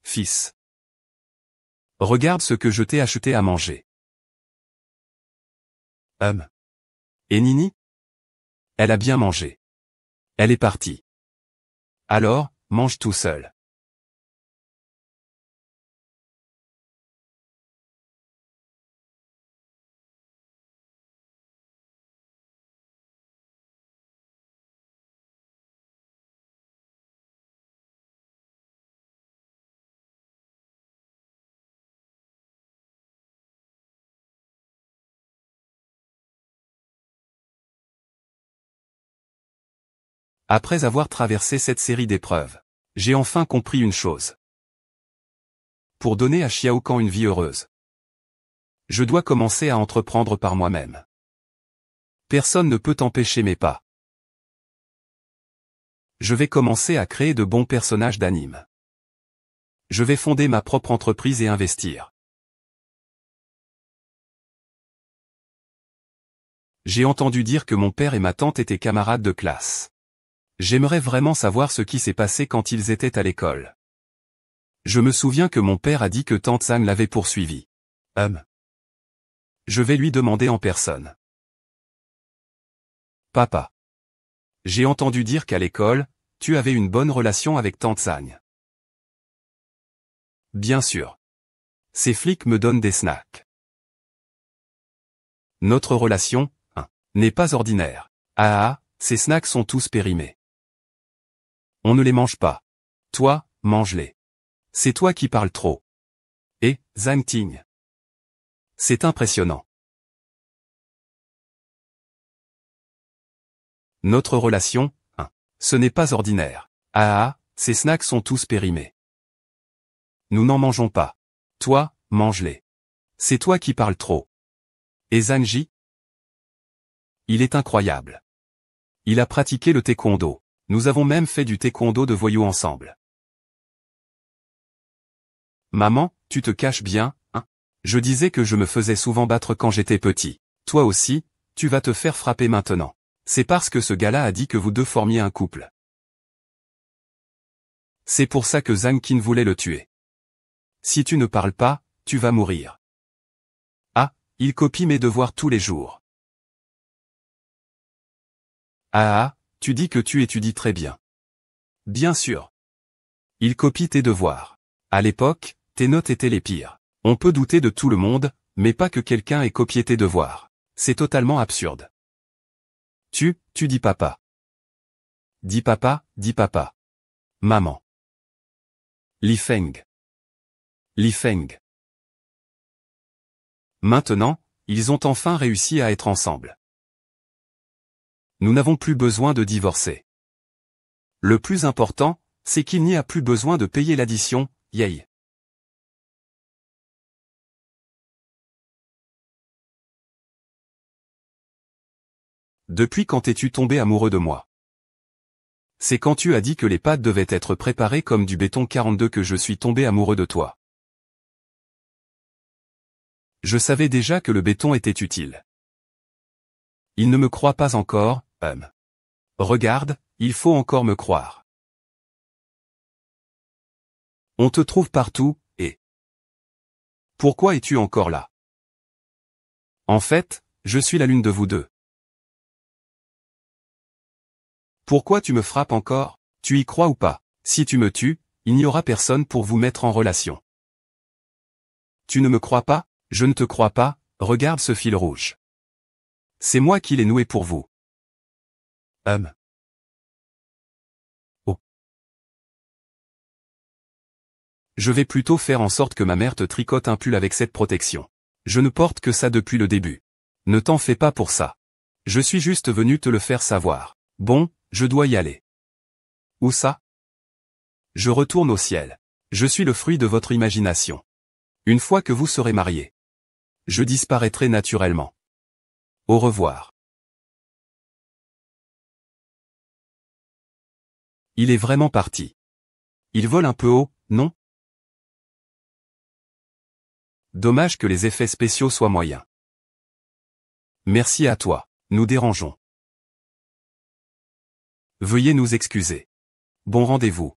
Fils. Regarde ce que je t'ai acheté à manger. Et Nini? Elle a bien mangé. Elle est partie. Alors, mange tout seul. Après avoir traversé cette série d'épreuves, j'ai enfin compris une chose. Pour donner à Xiao Kan une vie heureuse, je dois commencer à entreprendre par moi-même. Personne ne peut empêcher mes pas. Je vais commencer à créer de bons personnages d'anime. Je vais fonder ma propre entreprise et investir. J'ai entendu dire que mon père et ma tante étaient camarades de classe. J'aimerais vraiment savoir ce qui s'est passé quand ils étaient à l'école. Je me souviens que mon père a dit que tante Zhang l'avait poursuivi. Je vais lui demander en personne. Papa. J'ai entendu dire qu'à l'école, tu avais une bonne relation avec tante Zhang. Bien sûr. Ces flics me donnent des snacks. Notre relation, n'est pas ordinaire. Ces snacks sont tous périmés. On ne les mange pas. Toi, mange-les. C'est toi qui parles trop. Et, Zhang Ting. C'est impressionnant. Notre relation, ce n'est pas ordinaire. Ces snacks sont tous périmés. Nous n'en mangeons pas. Toi, mange-les. C'est toi qui parles trop. Et Zhang Ji? Il est incroyable. Il a pratiqué le taekwondo. Nous avons même fait du taekwondo de voyous ensemble. Maman, tu te caches bien, hein? Je disais que je me faisais souvent battre quand j'étais petit. Toi aussi, tu vas te faire frapper maintenant. C'est parce que ce gars-là a dit que vous deux formiez un couple. C'est pour ça que Zhang Qin voulait le tuer. Si tu ne parles pas, tu vas mourir. Ah, il copie mes devoirs tous les jours. Tu dis que tu étudies très bien. Bien sûr. Il copie tes devoirs. À l'époque, tes notes étaient les pires. On peut douter de tout le monde, mais pas que quelqu'un ait copié tes devoirs. C'est totalement absurde. Tu dis papa. Dis papa, dis papa. Maman. Li Feng. Li Feng. Maintenant, ils ont enfin réussi à être ensemble. Nous n'avons plus besoin de divorcer. Le plus important, c'est qu'il n'y a plus besoin de payer l'addition, yay. Depuis quand es-tu tombé amoureux de moi? C'est quand tu as dit que les pâtes devaient être préparées comme du béton 42 que je suis tombé amoureux de toi. Je savais déjà que le béton était utile. Il ne me croit pas encore, Regarde, il faut encore me croire. On te trouve partout, et... Pourquoi es-tu encore là? En fait, je suis la lune de vous deux. Pourquoi tu me frappes encore? Tu y crois ou pas? Si tu me tues, il n'y aura personne pour vous mettre en relation. Tu ne me crois pas? Je ne te crois pas, regarde ce fil rouge. C'est moi qui l'ai noué pour vous. Oh. Je vais plutôt faire en sorte que ma mère te tricote un pull avec cette protection. Je ne porte que ça depuis le début. Ne t'en fais pas pour ça. Je suis juste venu te le faire savoir. Bon, je dois y aller. Où ça? Je retourne au ciel. Je suis le fruit de votre imagination. Une fois que vous serez mariés, je disparaîtrai naturellement. Au revoir. Il est vraiment parti. Il vole un peu haut, non? Dommage que les effets spéciaux soient moyens. Merci à toi, nous dérangeons. Veuillez nous excuser. Bon rendez-vous.